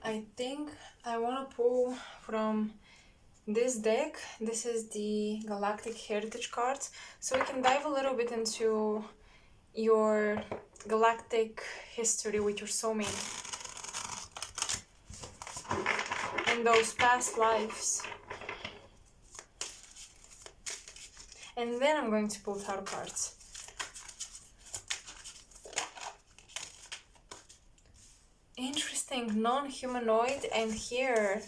S1: I think I want to pull from this deck. This is the Galactic Heritage cards. So we can dive a little bit into your galactic history with your soulmate and those past lives. And then I'm going to pull tarot cards. Interesting, non-humanoid, and here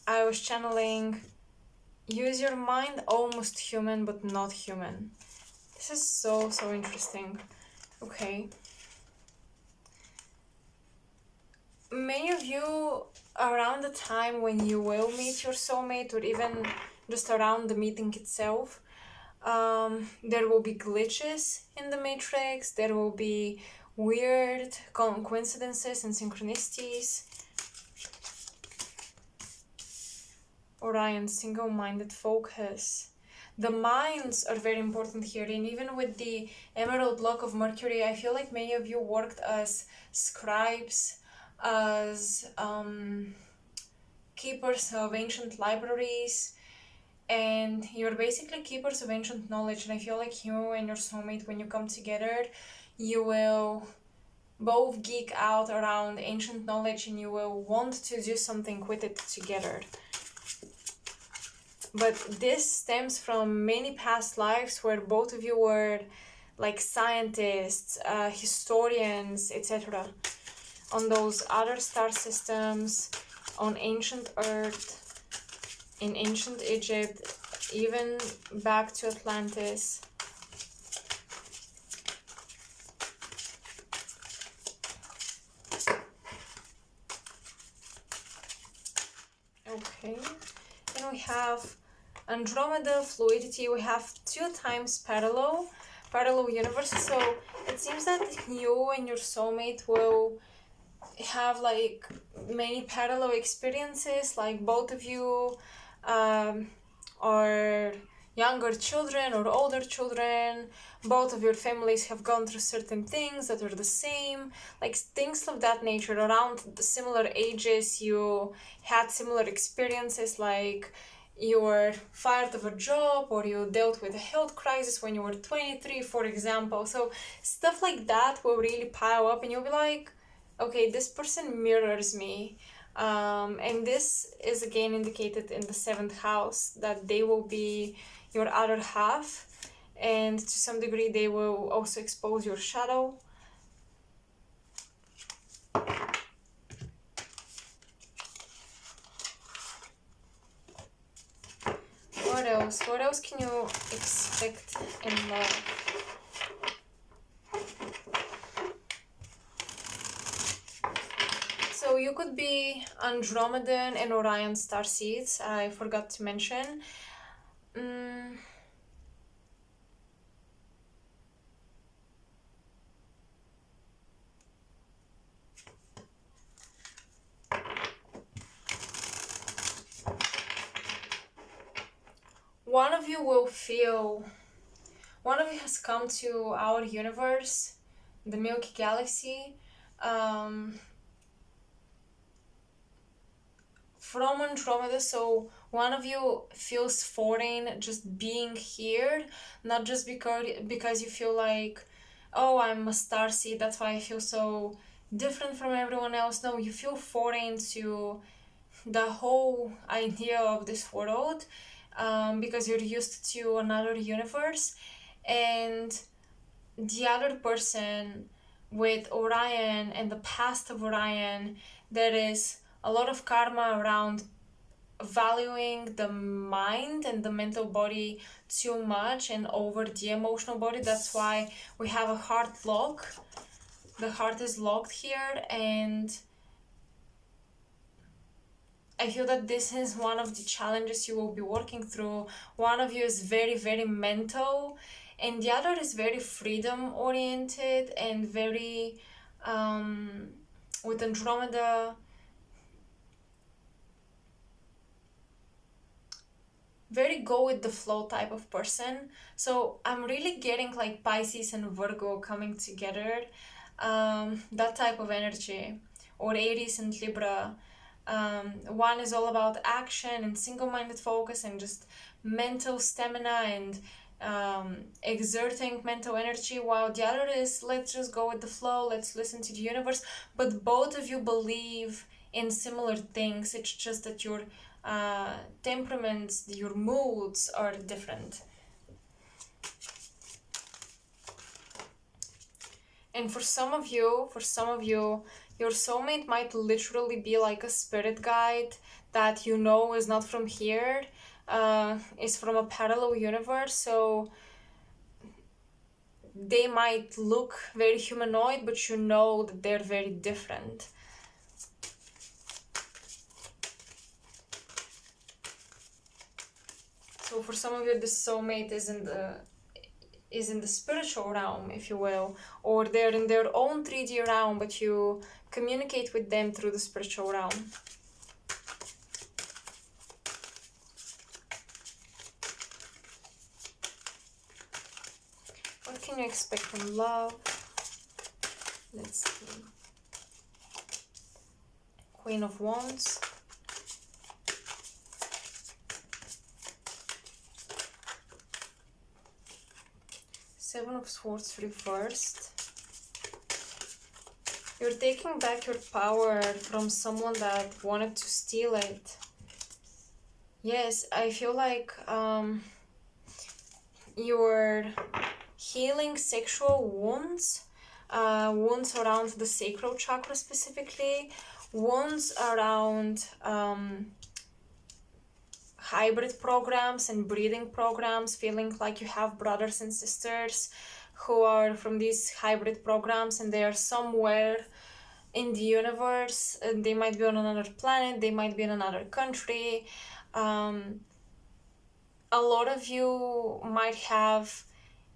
S1: I was channeling use your mind, almost human but not human. This is so interesting. Okay. Many of you around the time when you will meet your soulmate, or even just around the meeting itself, there will be glitches in the matrix, there will be weird coincidences and synchronicities. Orion, single-minded focus. The minds are very important here, and even with the Emerald Lock of Mercury, I feel like many of you worked as scribes, as keepers of ancient libraries, and you're basically keepers of ancient knowledge. And I feel like you and your soulmate, when you come together, you will both geek out around ancient knowledge and you will want to do something with it together. But this stems from many past lives where both of you were like scientists, historians, etc. on those other star systems, on ancient Earth, in ancient Egypt, even back to Atlantis. Okay, then we have Andromeda, fluidity. We have 2 times parallel universes. So it seems that you and your soulmate will have like many parallel experiences, like both of you are younger children or older children, both of your families have gone through certain things that are the same, like things of that nature. Around similar ages you had similar experiences, like you were fired of a job or you dealt with a health crisis when you were 23, for example. So stuff like that will really pile up and you'll be like, okay, this person mirrors me. And this is again indicated in the 7th house, that they will be your other half, and to some degree they will also expose your shadow. What else? What else can you expect in love? So you could be Andromedan and Orion starseeds, I forgot to mention. One of you has come to our universe, the Milky Galaxy, from Andromeda. So one of you feels foreign just being here, not just because you feel like, oh, I'm a starseed, that's why I feel so different from everyone else. No, you feel foreign to the whole idea of this world, because you're used to another universe. And the other person with Orion and the past of Orion, there is a lot of karma around valuing the mind and the mental body too much and over the emotional body. That's why we have a heart lock. The heart is locked here, and I feel that this is one of the challenges you will be working through. One of you is very, very mental, and the other is very freedom oriented and very, with Andromeda, very go with the flow type of person. So I'm really getting like Pisces and Virgo coming together, that type of energy, or Aries and Libra. One is all about action and single-minded focus and just mental stamina and exerting mental energy, while the other is let's just go with the flow, let's listen to the universe. But both of you believe in similar things. It's just that your temperaments, your moods are different. And for some of you, your soulmate might literally be like a spirit guide that you know is not from here, is from a parallel universe. So they might look very humanoid, but you know that they're very different. So for some of you, the soulmate is in the spiritual realm, if you will, or they're in their own 3D realm, but you communicate with them through the spiritual realm. What can you expect from love? Let's see. Queen of Wands. Seven of Swords reversed. You're taking back your power from someone that wanted to steal it. Yes, I feel like you're healing sexual wounds, wounds around the sacral chakra specifically, wounds around hybrid programs and breeding programs, feeling like you have brothers and sisters who are from these hybrid programs and they are somewhere in the universe. They might be on another planet, they might be in another country. A lot of you might have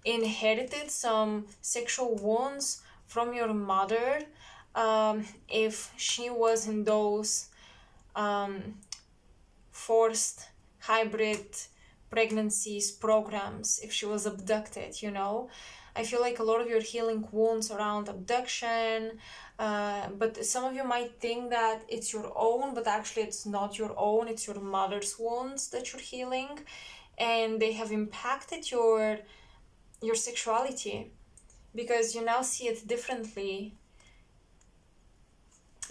S1: inherited some sexual wounds from your mother, if she was in those forced hybrid pregnancies programs, if she was abducted, you know. I feel like a lot of your healing wounds around abduction, but some of you might think that it's your own, but actually it's not your own, it's your mother's wounds that you're healing, and they have impacted your sexuality because you now see it differently.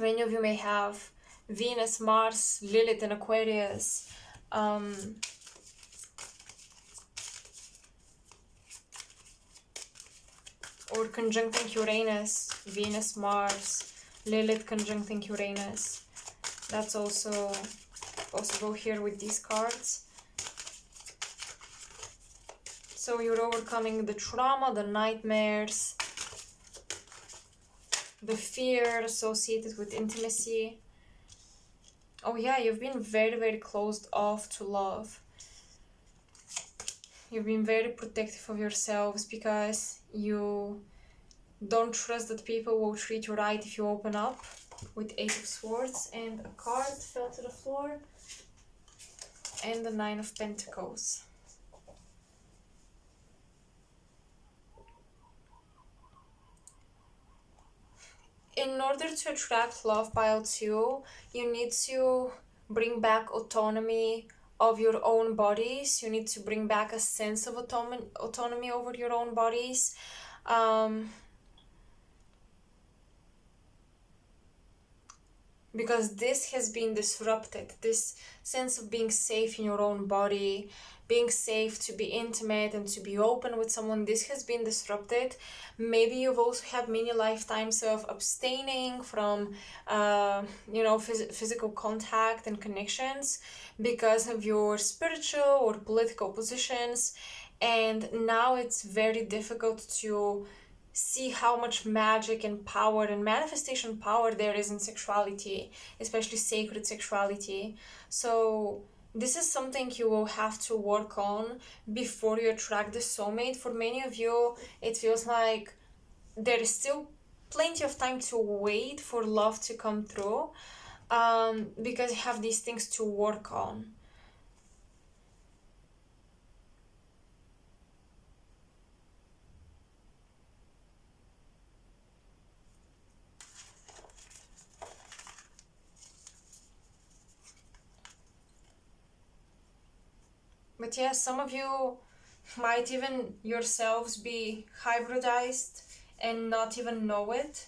S1: Many of you may have Venus, Mars, Lilith in Aquarius, or conjuncting Uranus, Venus, Mars, Lilith conjuncting Uranus. That's also possible here with these cards. So you're overcoming the trauma, the nightmares, the fear associated with intimacy. Oh yeah, you've been very, very closed off to love. You've been very protective of yourselves because you don't trust that people will treat you right if you open up, with Eight of Swords, and a card fell to the floor, and the Nine of Pentacles. In order to attract love, pile 2, you need to bring back autonomy of your own bodies. You need to bring back a sense of autonomy over your own bodies. Because this has been disrupted, this sense of being safe in your own body, being safe to be intimate and to be open with someone, this has been disrupted. Maybe you've also had many lifetimes of abstaining from physical contact and connections because of your spiritual or political positions, and now it's very difficult to see how much magic and power and manifestation power there is in sexuality, especially sacred sexuality. So this is something you will have to work on before you attract the soulmate. For many of you, it feels like there is still plenty of time to wait for love to come through, because you have these things to work on. But yeah, some of you might even yourselves be hybridized and not even know it.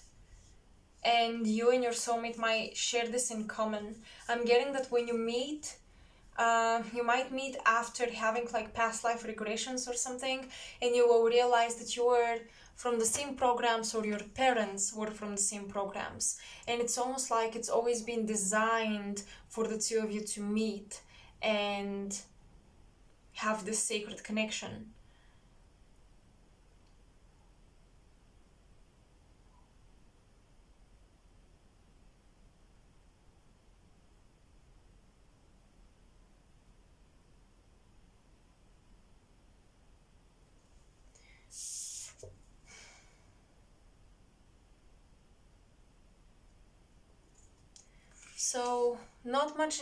S1: And you and your soulmate might share this in common. I'm getting that when you meet, you might meet after having like past life regressions or something, and you will realize that you were from the same programs, or your parents were from the same programs. And it's almost like it's always been designed for the two of you to meet and have this sacred connection. So not much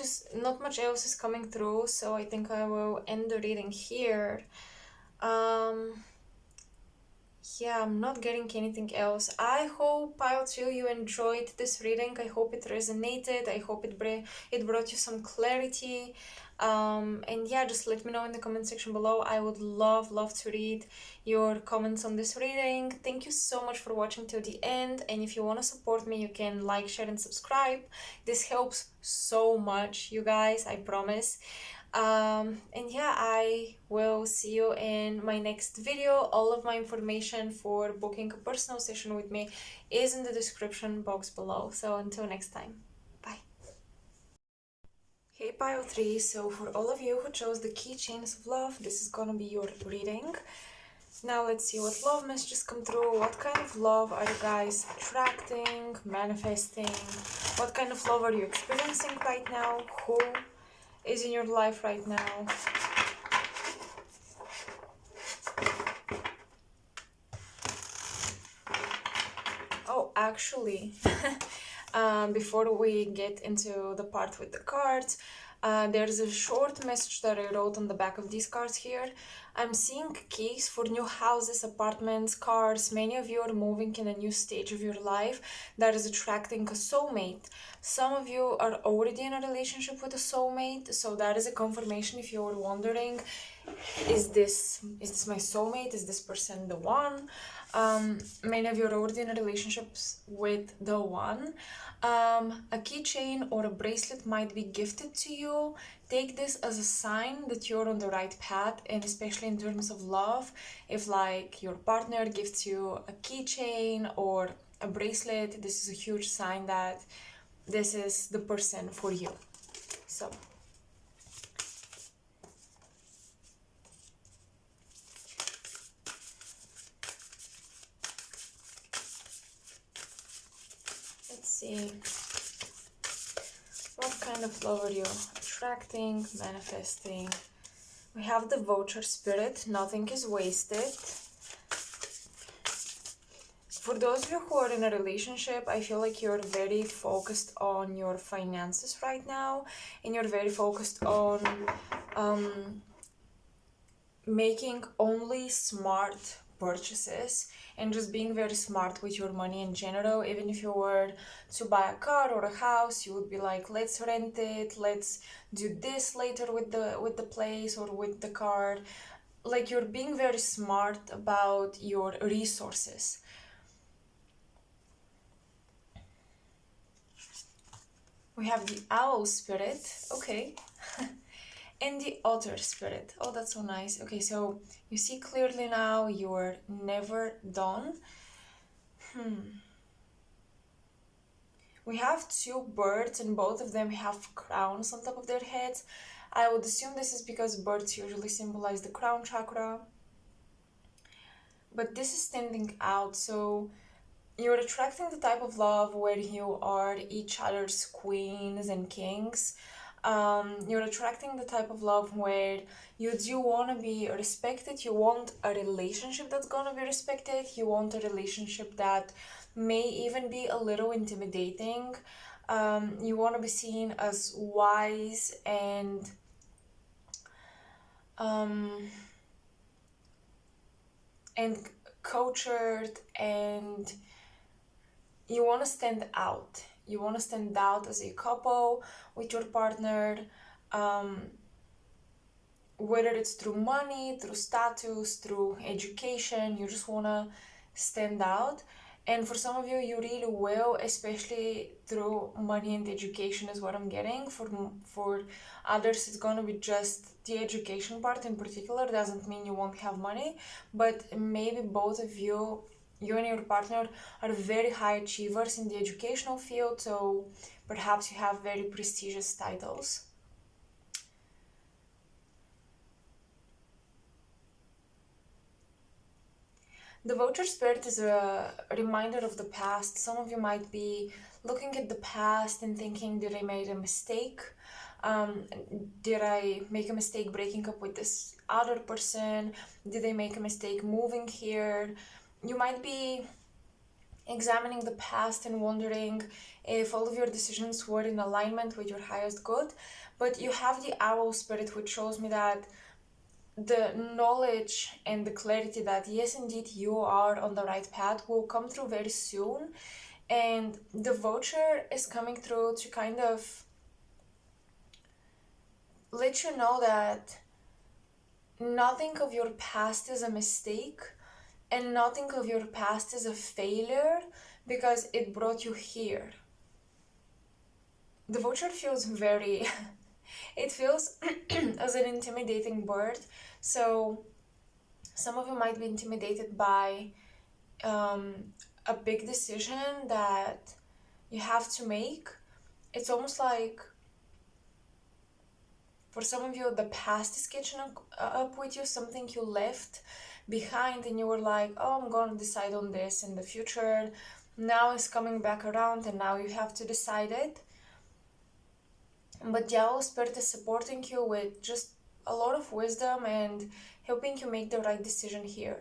S1: else is coming through, so I think I will end the reading here. Um yeah, I'm not getting anything else. I hope, Pile 2, you enjoyed this reading. I hope it resonated. I hope it brought you some clarity. And yeah, just let me know in the comment section below. I would love to read your comments on this reading. Thank you so much for watching till the end. And if you want to support me, you can like, share, and subscribe. This helps so much, you guys, I promise. And yeah, I will see you in my next video. All of my information for booking a personal session with me is in the description box below. So until next time, bye. Hey Pile 3, so for all of you who chose the keychains of love, this is gonna be your reading. Now let's see what love messages come through. What kind of love are you guys attracting, manifesting? What kind of love are you experiencing right now? Who is in your life right now? Oh, actually, before we get into the part with the cards, there's a short message that I wrote on the back of these cards here. I'm seeing keys for new houses, apartments, cars. Many of you are moving in a new stage of your life that is attracting a soulmate. Some of you are already in a relationship with a soulmate, so that is a confirmation if you're wondering, is this my soulmate? Is this person the one? Many of you are already in relationships with the one. A keychain or a bracelet might be gifted to you. Take this as a sign that you're on the right path, and especially in terms of love, if like your partner gifts you a keychain or a bracelet, this is a huge sign that this is the person for you. So let's see. What kind of love are you attracting, manifesting? We have the voucher spirit. Nothing is wasted. For those of you who are in a relationship, I feel like you're very focused on your finances right now, and you're very focused on making only smart purchases and just being very smart with your money in general. Even if you were to buy a car or a house, you would be like, let's rent it, let's do this later with the place or with the car. Like, you're being very smart about your resources. We have the owl spirit, okay. And the otter spirit. Oh, that's so nice. Okay, so you see clearly now, you're never done. We have two birds, and both of them have crowns on top of their heads. I would assume this is because birds usually symbolize the crown chakra. but this is standing out. So you're attracting the type of love where you are each other's queens and kings. You're attracting the type of love where you do want to be respected. You want a relationship that's going to be respected. You want a relationship that may even be a little intimidating. You want to be seen as wise um, and cultured, and you want to stand out. You want to stand out as a couple with your partner, um, whether it's through money, through status, through education. You just want to stand out. And for some of you, you really will, especially through money and education is what I'm getting. For others, it's going to be just the education part in particular. Doesn't mean you won't have money, but maybe both of you, you and your partner, are very high achievers in the educational field, so perhaps you have very prestigious titles. The voucher spirit is a reminder of the past. Some of you might be looking at the past and thinking, did I make a mistake? Um, did I make a mistake breaking up with this other person? Did I make a mistake moving here? You might be examining the past and wondering if all of your decisions were in alignment with your highest good. But you have the owl spirit, which shows me that the knowledge and the clarity that yes, indeed, you are on the right path will come through very soon. And the voucher is coming through to kind of let you know that nothing of your past is a mistake and nothing of your past is a failure because it brought you here. The voucher feels very it feels as an intimidating bird. So some of you might be intimidated by a big decision that you have to make. It's almost like for some of you the past is catching up with you, something you left behind and you were like, oh, I'm gonna decide on this in the future. Now it's coming back around and now you have to decide it. But the owl spirit is supporting you with just a lot of wisdom and helping you make the right decision here.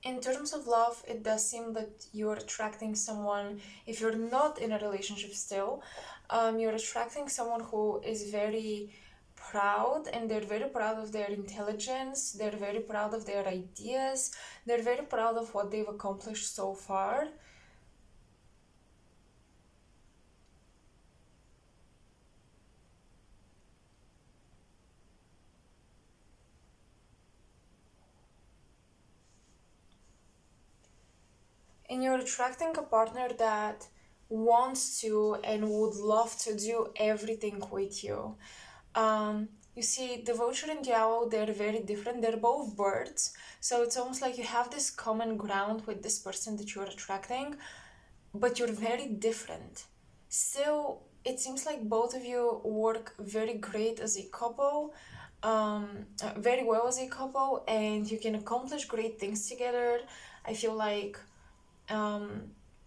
S1: In terms of love, it does seem that you're attracting someone, if you're not in a relationship still, you're attracting someone who is very proud, and they're very proud of their intelligence, they're very proud of their ideas, they're very proud of what they've accomplished so far. And you're attracting a partner that wants to and would love to do everything with you. You see, the vulture and the owl, they're very different. They're both birds. So it's almost like you have this common ground with this person that you're attracting, but you're very different. Still, it seems like both of you work very great as a couple, very well as a couple, and you can accomplish great things together. I feel like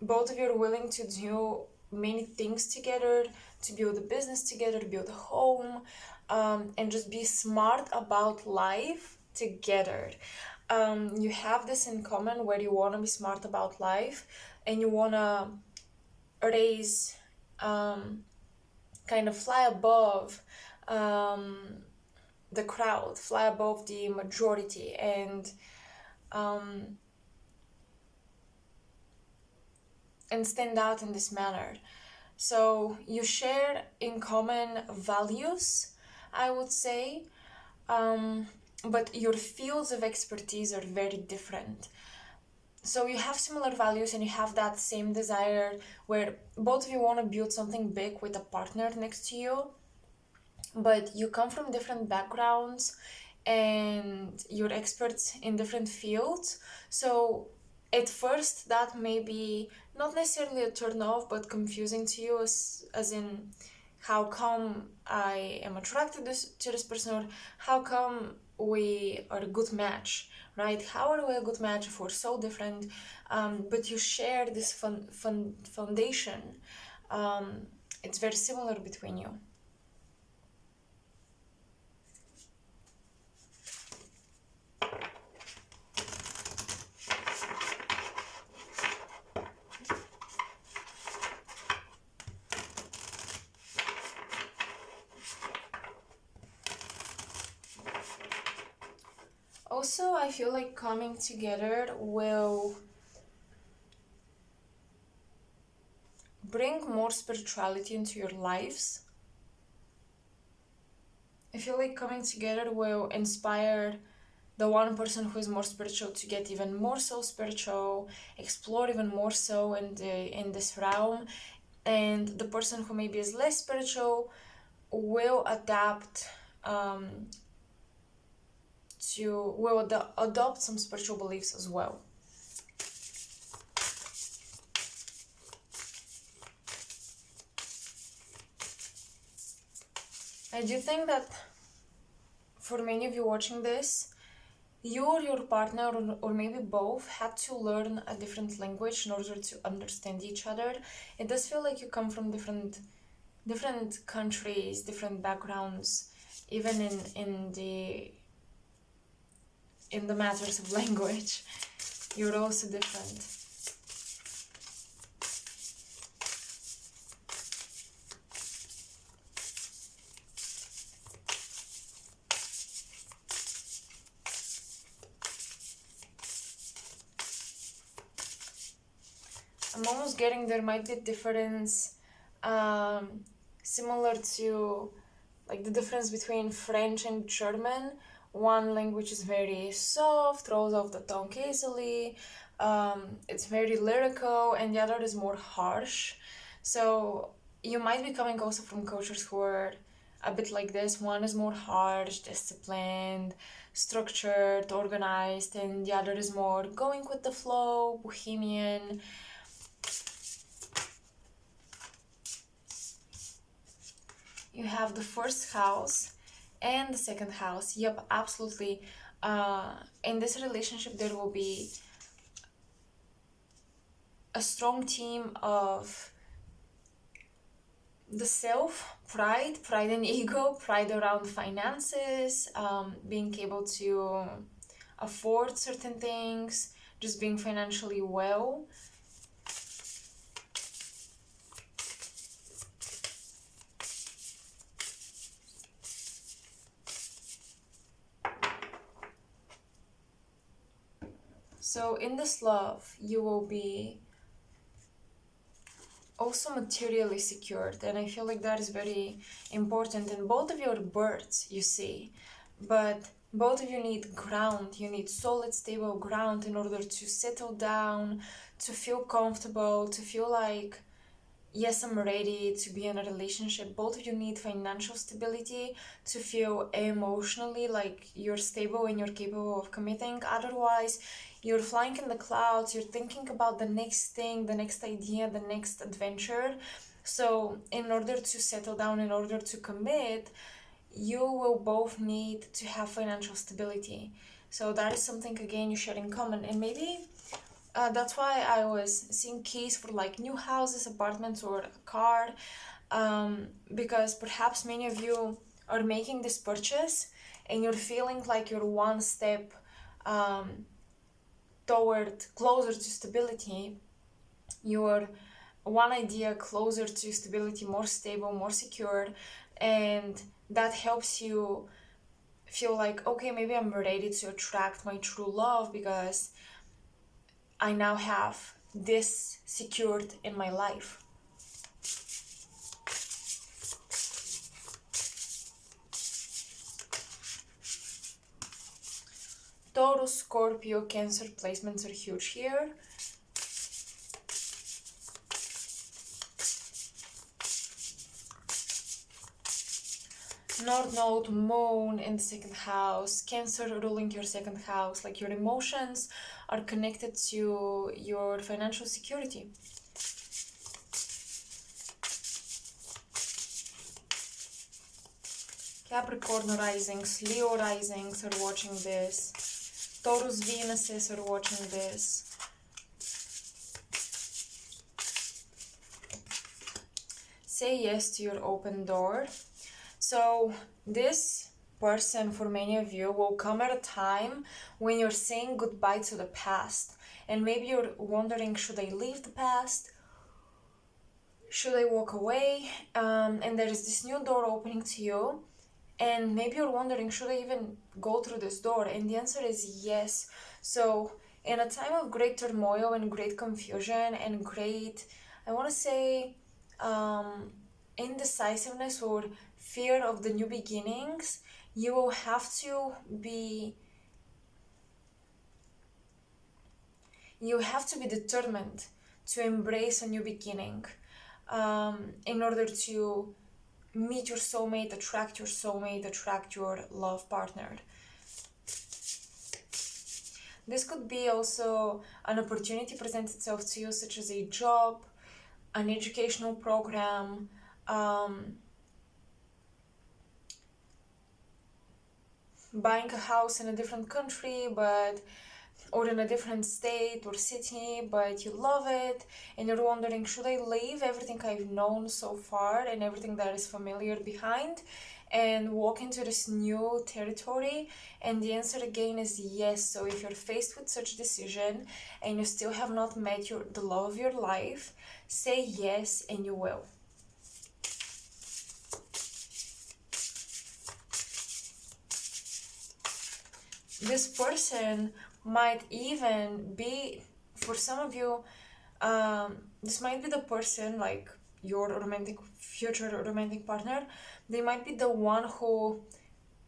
S1: both of you are willing to do many things together, to build a business together, build a home, and just be smart about life together. You have this in common where you want to be smart about life and you want to raise, kind of fly above the crowd, fly above the majority, and stand out in this manner. So you share in common values, I would say, but your fields of expertise are very different. So you have similar values and you have that same desire where both of you want to build something big with a partner next to you, but you come from different backgrounds and you're experts in different fields. So at first that may be not necessarily a turn off but confusing to you, as in how come I am attracted to this person, or how come we are a good match, right? How are we a good match if we're so different, but you share this foundation? It's very similar between you. Also, I feel like coming together will bring more spirituality into your lives. I feel like coming together will inspire the one person who is more spiritual to get even more so spiritual, explore even more so in this realm, and the person who maybe is less spiritual will adapt adopt some spiritual beliefs as well. I do think that for many of you watching this, you or your partner, or maybe both, had to learn a different language in order to understand each other. It does feel like you come from different countries, different backgrounds, even in the matters of language. You're also different. I'm almost getting there might be difference, similar to like the difference between French and German. One language is very soft, rolls off the tongue easily, it's very lyrical, and the other is more harsh. So you might be coming also from cultures who are a bit like this. One is more harsh, disciplined, structured, organized, and the other is more going with the flow, bohemian. You have the first house and the second house. Yep, absolutely. In this relationship, there will be a strong theme of the self, pride and ego, pride around finances, being able to afford certain things, just being financially well. So in this love, you will be also materially secured, and I feel like that is very important in both of your births, you see. But both of you need ground. You need solid, stable ground in order to settle down, to feel comfortable, to feel like, yes, I'm ready to be in a relationship. Both of you need financial stability to feel emotionally like you're stable and you're capable of committing. Otherwise, you're flying in the clouds, you're thinking about the next thing, the next idea, the next adventure. So in order to settle down, in order to commit, you will both need to have financial stability. So that is something, again, you share in common. And maybe that's why I was seeing keys for like new houses, apartments, or a car, because perhaps many of you are making this purchase and you're feeling like you're one step toward closer to stability. You're one idea closer to stability, more stable, more secure, and that helps you feel like, okay, maybe I'm ready to attract my true love because I now have this secured in my life. Taurus, Scorpio, Cancer placements are huge here. North Node, Moon in the second house, Cancer ruling your second house, like your emotions are connected to your financial security. Capricorn risings, Leo risings are watching this. Taurus Venuses are watching this. Say yes to your open door. So this person, for many of you, will come at a time when you're saying goodbye to the past. And maybe you're wondering, should I leave the past? Should I walk away? And there is this new door opening to you. And maybe you're wondering, should I even go through this door? And the answer is yes. So in a time of great turmoil and great confusion and great, I want to say, indecisiveness or fear of the new beginnings, you will have to be determined to embrace a new beginning, in order to meet your soulmate, attract your love partner. This could be also an opportunity present itself to you, such as a job, an educational program, buying a house in a different country, or in a different state or city, but you love it, and you're wondering, should I leave everything I've known so far and everything that is familiar behind and walk into this new territory? And the answer again is yes. So if you're faced with such decision and you still have not met the love of your life, say yes, and you will. This person might even be, for some of you, this might be the person, like your future romantic partner. They might be the one who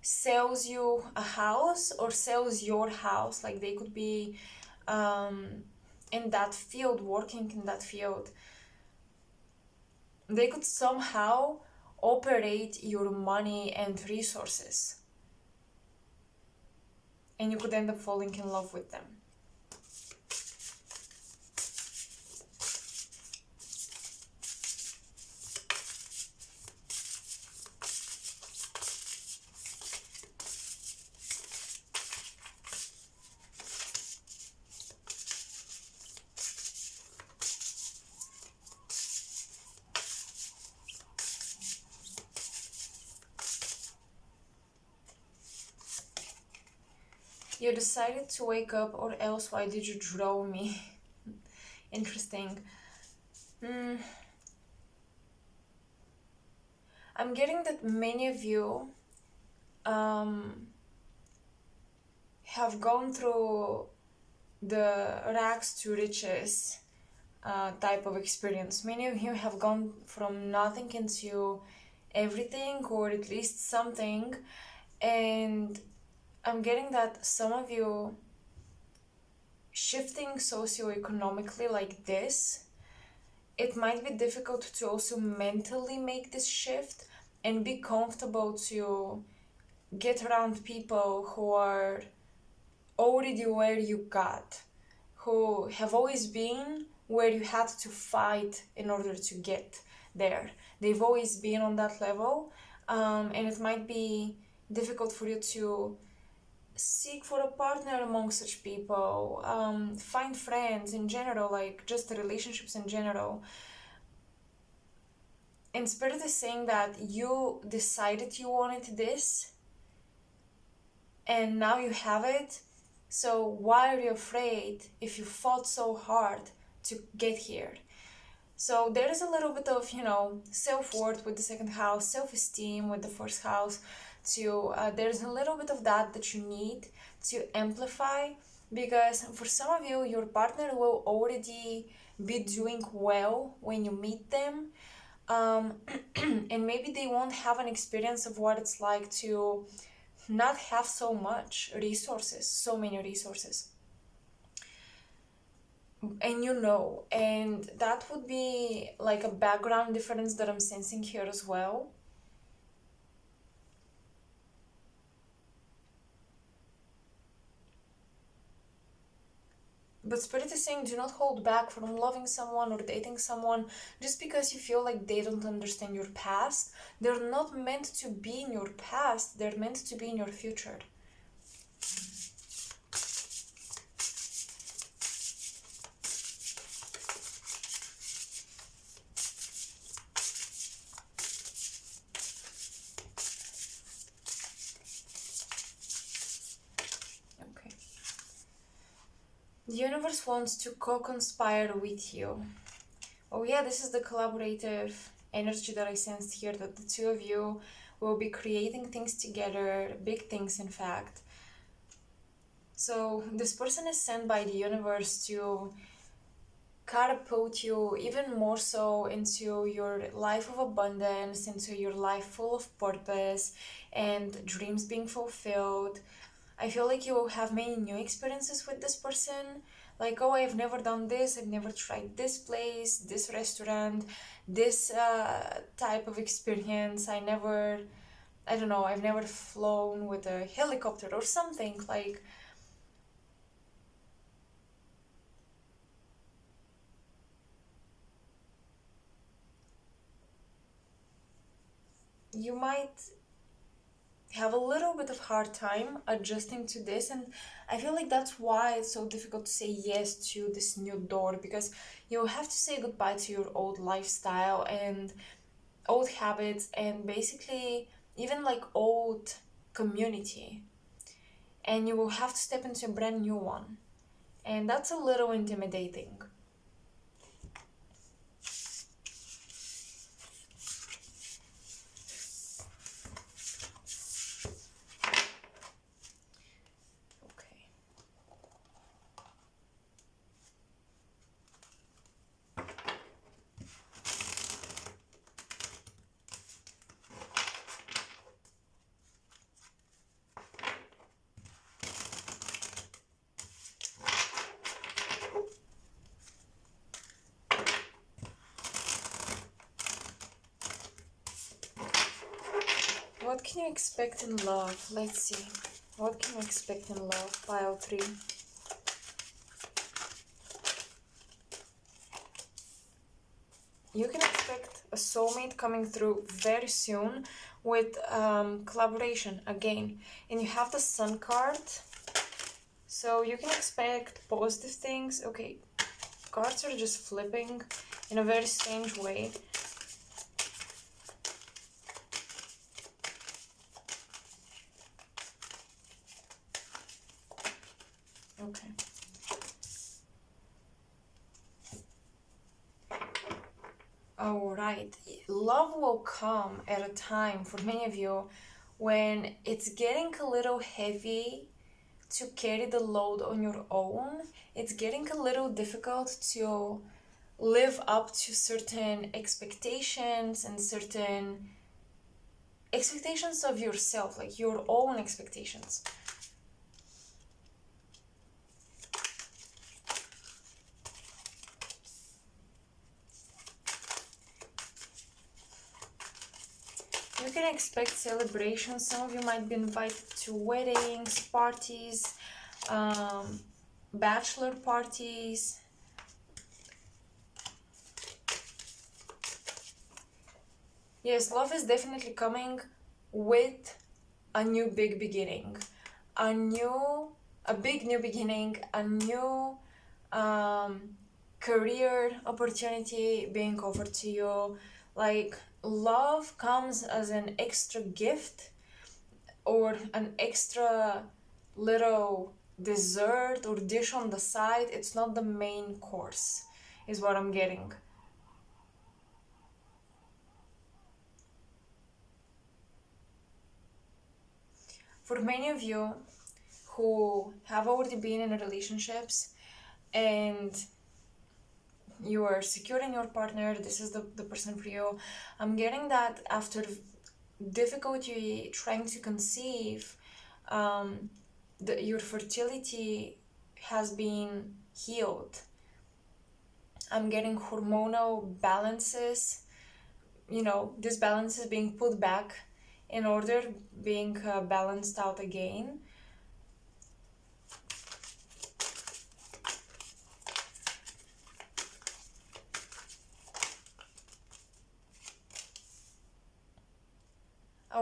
S1: sells you a house or sells your house. Like they could be in that field, working in that field. They could somehow operate your money and resources, and you could end up falling in love with them. You decided to wake up, or else why did you draw me? Interesting. I'm getting that many of you have gone through the rags to riches type of experience. Many of you have gone from nothing into everything, or at least something, and I'm getting that some of you shifting socioeconomically like this, it might be difficult to also mentally make this shift and be comfortable to get around people who are already where you got, who have always been where you had to fight in order to get there. They've always been on that level, and it might be difficult for you to seek for a partner among such people, find friends in general, like just the relationships in general. And Spirit is saying that you decided you wanted this, and now you have it. So why are you afraid if you fought so hard to get here? So there is a little bit of, self-worth with the second house, self-esteem with the first house. There's a little bit of that you need to amplify, because for some of you, your partner will already be doing well when you meet them, and maybe they won't have an experience of what it's like to not have so many resources, and that would be like a background difference that I'm sensing here as well. But Spirit is saying, do not hold back from loving someone or dating someone just because you feel like they don't understand your past. They're not meant to be in your past, they're meant to be in your future. The universe wants to co-conspire with you. Oh yeah, this is the collaborative energy that I sensed here, that the two of you will be creating things together, big things in fact. So this person is sent by the universe to catapult you even more so into your life of abundance, into your life full of purpose and dreams being fulfilled. I feel like you will have many new experiences with this person. Like, oh, I've never done this, I've never tried this place, this restaurant, this type of experience. I don't know, I've never flown with a helicopter or something. Like, you might have a little bit of hard time adjusting to this, and I feel like that's why it's so difficult to say yes to this new door, because you have to say goodbye to your old lifestyle and old habits and basically even like old community, and you will have to step into a brand new one, and that's a little intimidating. What can you expect in love? Let's see. What can you expect in love? Pile 3. You can expect a soulmate coming through very soon with collaboration again. And you have the Sun card. So you can expect positive things. Okay, cards are just flipping in a very strange way. Okay. All right. Love will come at a time for many of you when it's getting a little heavy to carry the load on your own. It's getting a little difficult to live up to certain expectations and certain expectations of yourself, like your own expectations. You can expect celebrations. Some of you might be invited to weddings, parties, bachelor parties. Yes, love is definitely coming with a new big beginning. A big new beginning, a new career opportunity being offered to you. Like, love comes as an extra gift or an extra little dessert or dish on the side. It's not the main course, is what I'm getting. For many of you who have already been in relationships and you are secure in your partner, this is the person for you. I'm getting that after difficulty trying to conceive, your fertility has been healed. I'm getting hormonal balances, this balance is being put back in order, being balanced out again.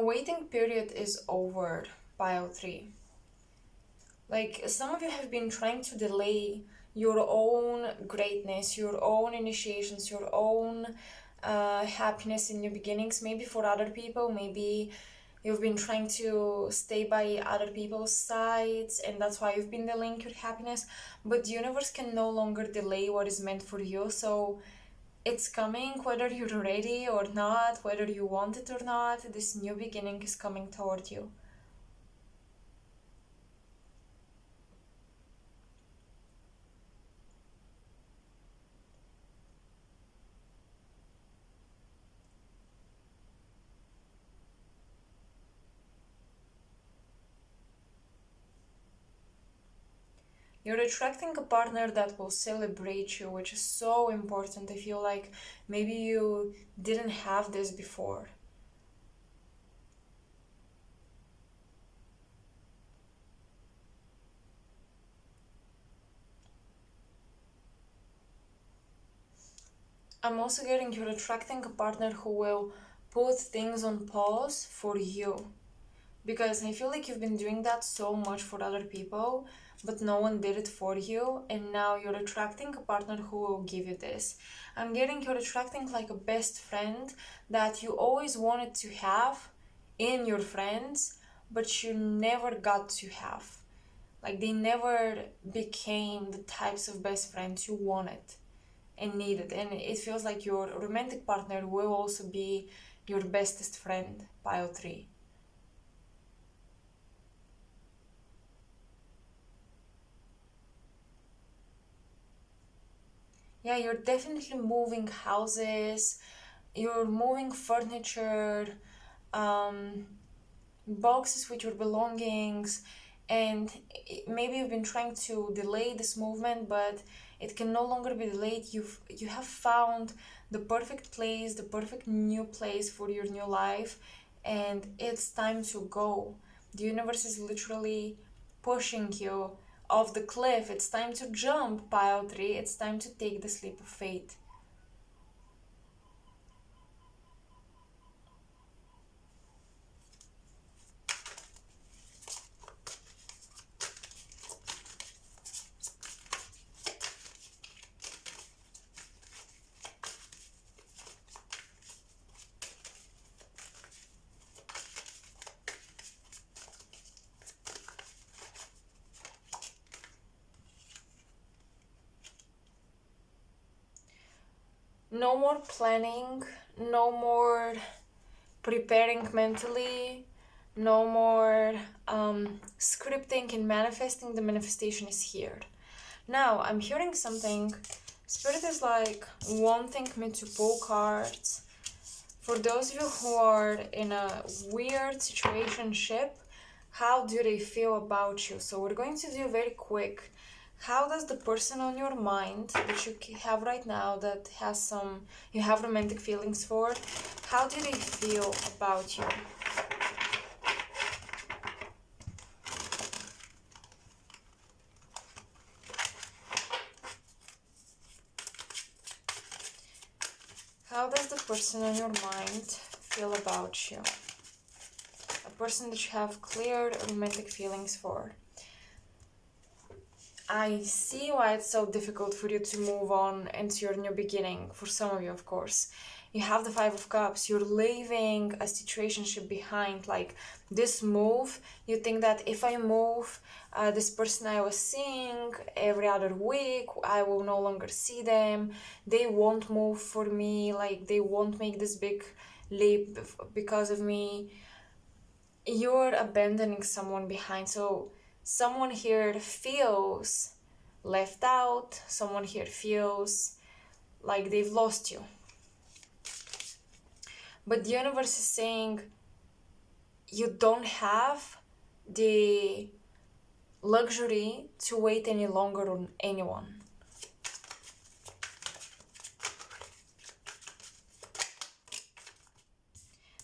S1: A waiting period is over, pile 3. Like, some of you have been trying to delay your own greatness, your own initiations, your own happiness in new beginnings. Maybe for other people, maybe you've been trying to stay by other people's sides, and that's why you've been delaying your happiness. But the universe can no longer delay what is meant for you. So it's coming, whether you're ready or not, whether you want it or not. This new beginning is coming toward you. You're attracting a partner that will celebrate you, which is so important. I feel like maybe you didn't have this before. I'm also getting you're attracting a partner who will put things on pause for you. Because I feel like you've been doing that so much for other people, but no one did it for you, and now you're attracting a partner who will give you this. I'm getting you're attracting like a best friend that you always wanted to have in your friends, but you never got to have. Like, they never became the types of best friends you wanted and needed. And it feels like your romantic partner will also be your bestest friend, pile 3. Yeah, you're definitely moving houses, you're moving furniture, um, boxes with your belongings, and maybe you've been trying to delay this movement, but it can no longer be delayed. You have found the perfect place, the perfect new place for your new life, and it's time to go. The universe is literally pushing you off the cliff. It's time to jump, pile 3. It's time to take this leap of faith. No more planning, no more preparing mentally, no more scripting and manifesting. The manifestation is here. Now, I'm hearing something. Spirit is like wanting me to pull cards. For those of you who are in a weird situationship, how do they feel about you? So we're going to do very quick. How does the person on your mind that you have right now, that has some, you have romantic feelings for, how do they feel about you? How does the person on your mind feel about you? A person that you have clear romantic feelings for. I see why it's so difficult for you to move on into your new beginning, for some of you, of course. You have the 5 of Cups, you're leaving a situationship behind. Like, this move, you think that if I move, this person I was seeing every other week, I will no longer see them, they won't move for me, like, they won't make this big leap because of me. You're abandoning someone behind. So someone here feels left out, someone here feels like they've lost you. But the universe is saying you don't have the luxury to wait any longer on anyone.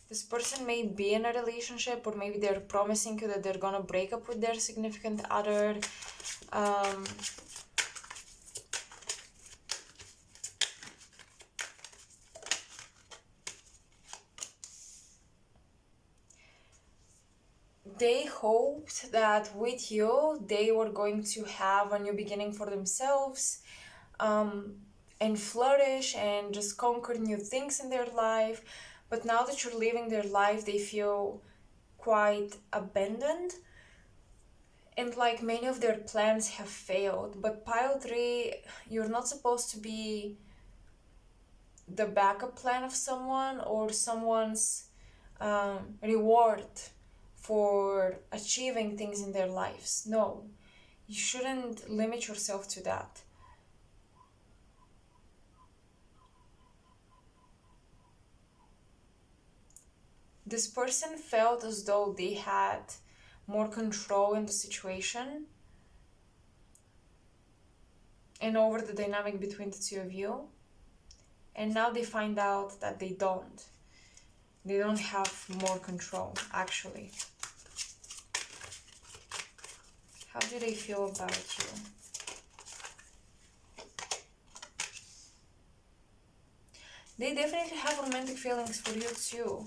S1: This person may be in a relationship, or maybe they're promising you that they're gonna break up with their significant other. they hoped that with you they were going to have a new beginning for themselves, and flourish and just conquer new things in their life. But now that you're living their life, they feel quite abandoned, and like many of their plans have failed. But pile 3, you're not supposed to be the backup plan of someone or someone's reward for achieving things in their lives. No, you shouldn't limit yourself to that. This person felt as though they had more control in the situation and over the dynamic between the two of you. And now they find out that they don't. They don't have more control, actually. How do they feel about you? They definitely have romantic feelings for you too.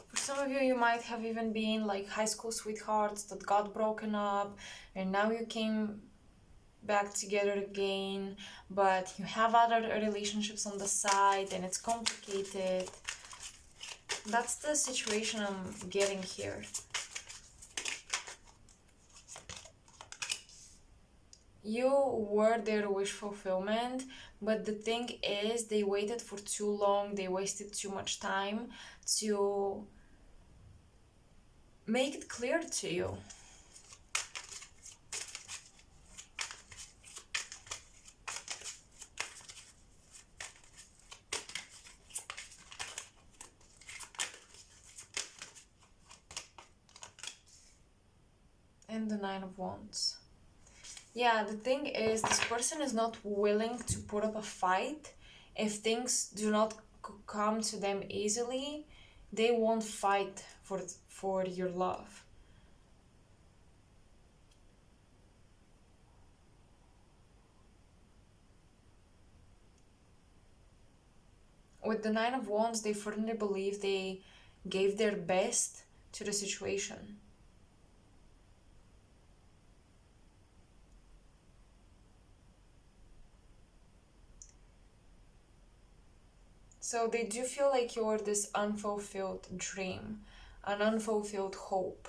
S1: For some of you, you might have even been like high school sweethearts that got broken up, and now you came back together again, but you have other relationships on the side and it's complicated. That's the situation I'm getting here. You were their wish fulfillment, but the thing is, they waited for too long, they wasted too much time to make it clear to you. And the 9 of Wands. Yeah, the thing is, this person is not willing to put up a fight. If things do not come to them easily, they won't fight for your love. With the 9 of Wands, they firmly believe they gave their best to the situation. So they do feel like you're this unfulfilled dream, an unfulfilled hope.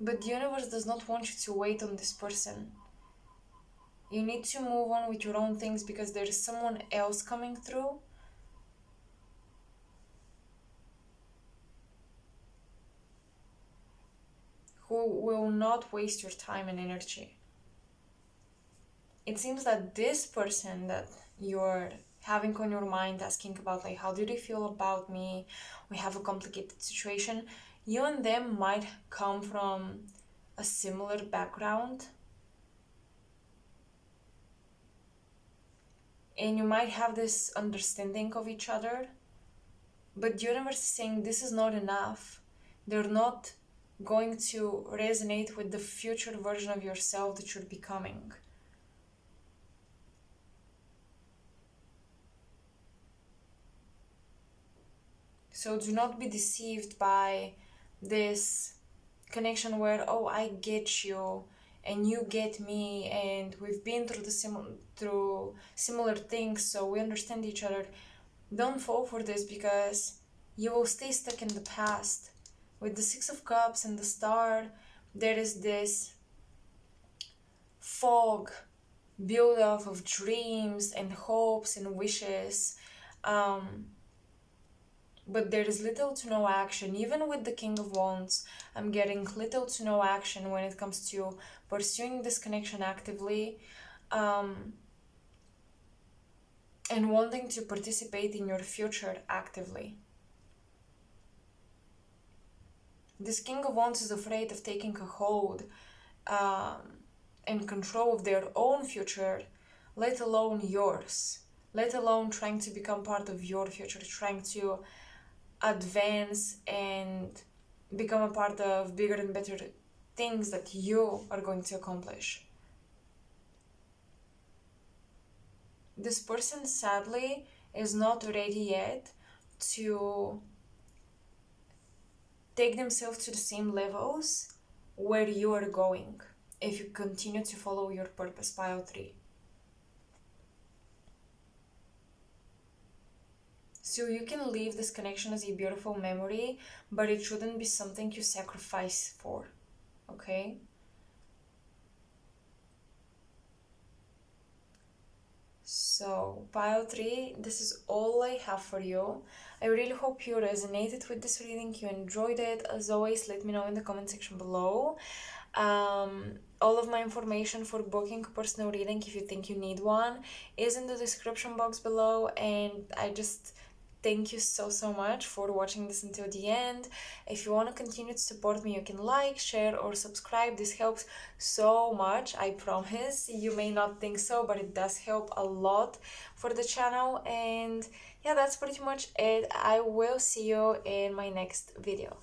S1: But the universe does not want you to wait on this person. You need to move on with your own things because there is someone else coming through. Who will not waste your time and energy. It seems that this person that you're having on your mind, asking about like, how do they feel about me? We have a complicated situation. You and them might come from a similar background. And you might have this understanding of each other. But the universe is saying this is not enough. They're not going to resonate with the future version of yourself that you're becoming. So do not be deceived by this connection where, oh, I get you and you get me and we've been through similar things, so we understand each other. Don't fall for this because you will stay stuck in the past. With the 6 of Cups and the Star, there is this fog build up of dreams and hopes and wishes, but there is little to no action. Even with the King of Wands, I'm getting little to no action when it comes to pursuing this connection actively, and wanting to participate in your future actively. This King of Wands is afraid of taking a hold and control of their own future, let alone yours, let alone trying to become part of your future, trying to advance and become a part of bigger and better things that you are going to accomplish. this person sadly is not ready yet to take themselves to the same levels where you are going if you continue to follow your purpose. Pile 3. So you can leave this connection as a beautiful memory, but it shouldn't be something you sacrifice for, okay? So, pile 3, this is all I have for you. I really hope you resonated with this reading, you enjoyed it. As always, let me know in the comment section below. All of my information for booking a personal reading, if you think you need one, is in the description box below. And I just thank you so much for watching this until the end. If you want to continue to support me, you can like, share, or subscribe. This helps so much, I promise. You may not think so, but it does help a lot for the channel. And yeah, that's pretty much it. I will see you in my next video.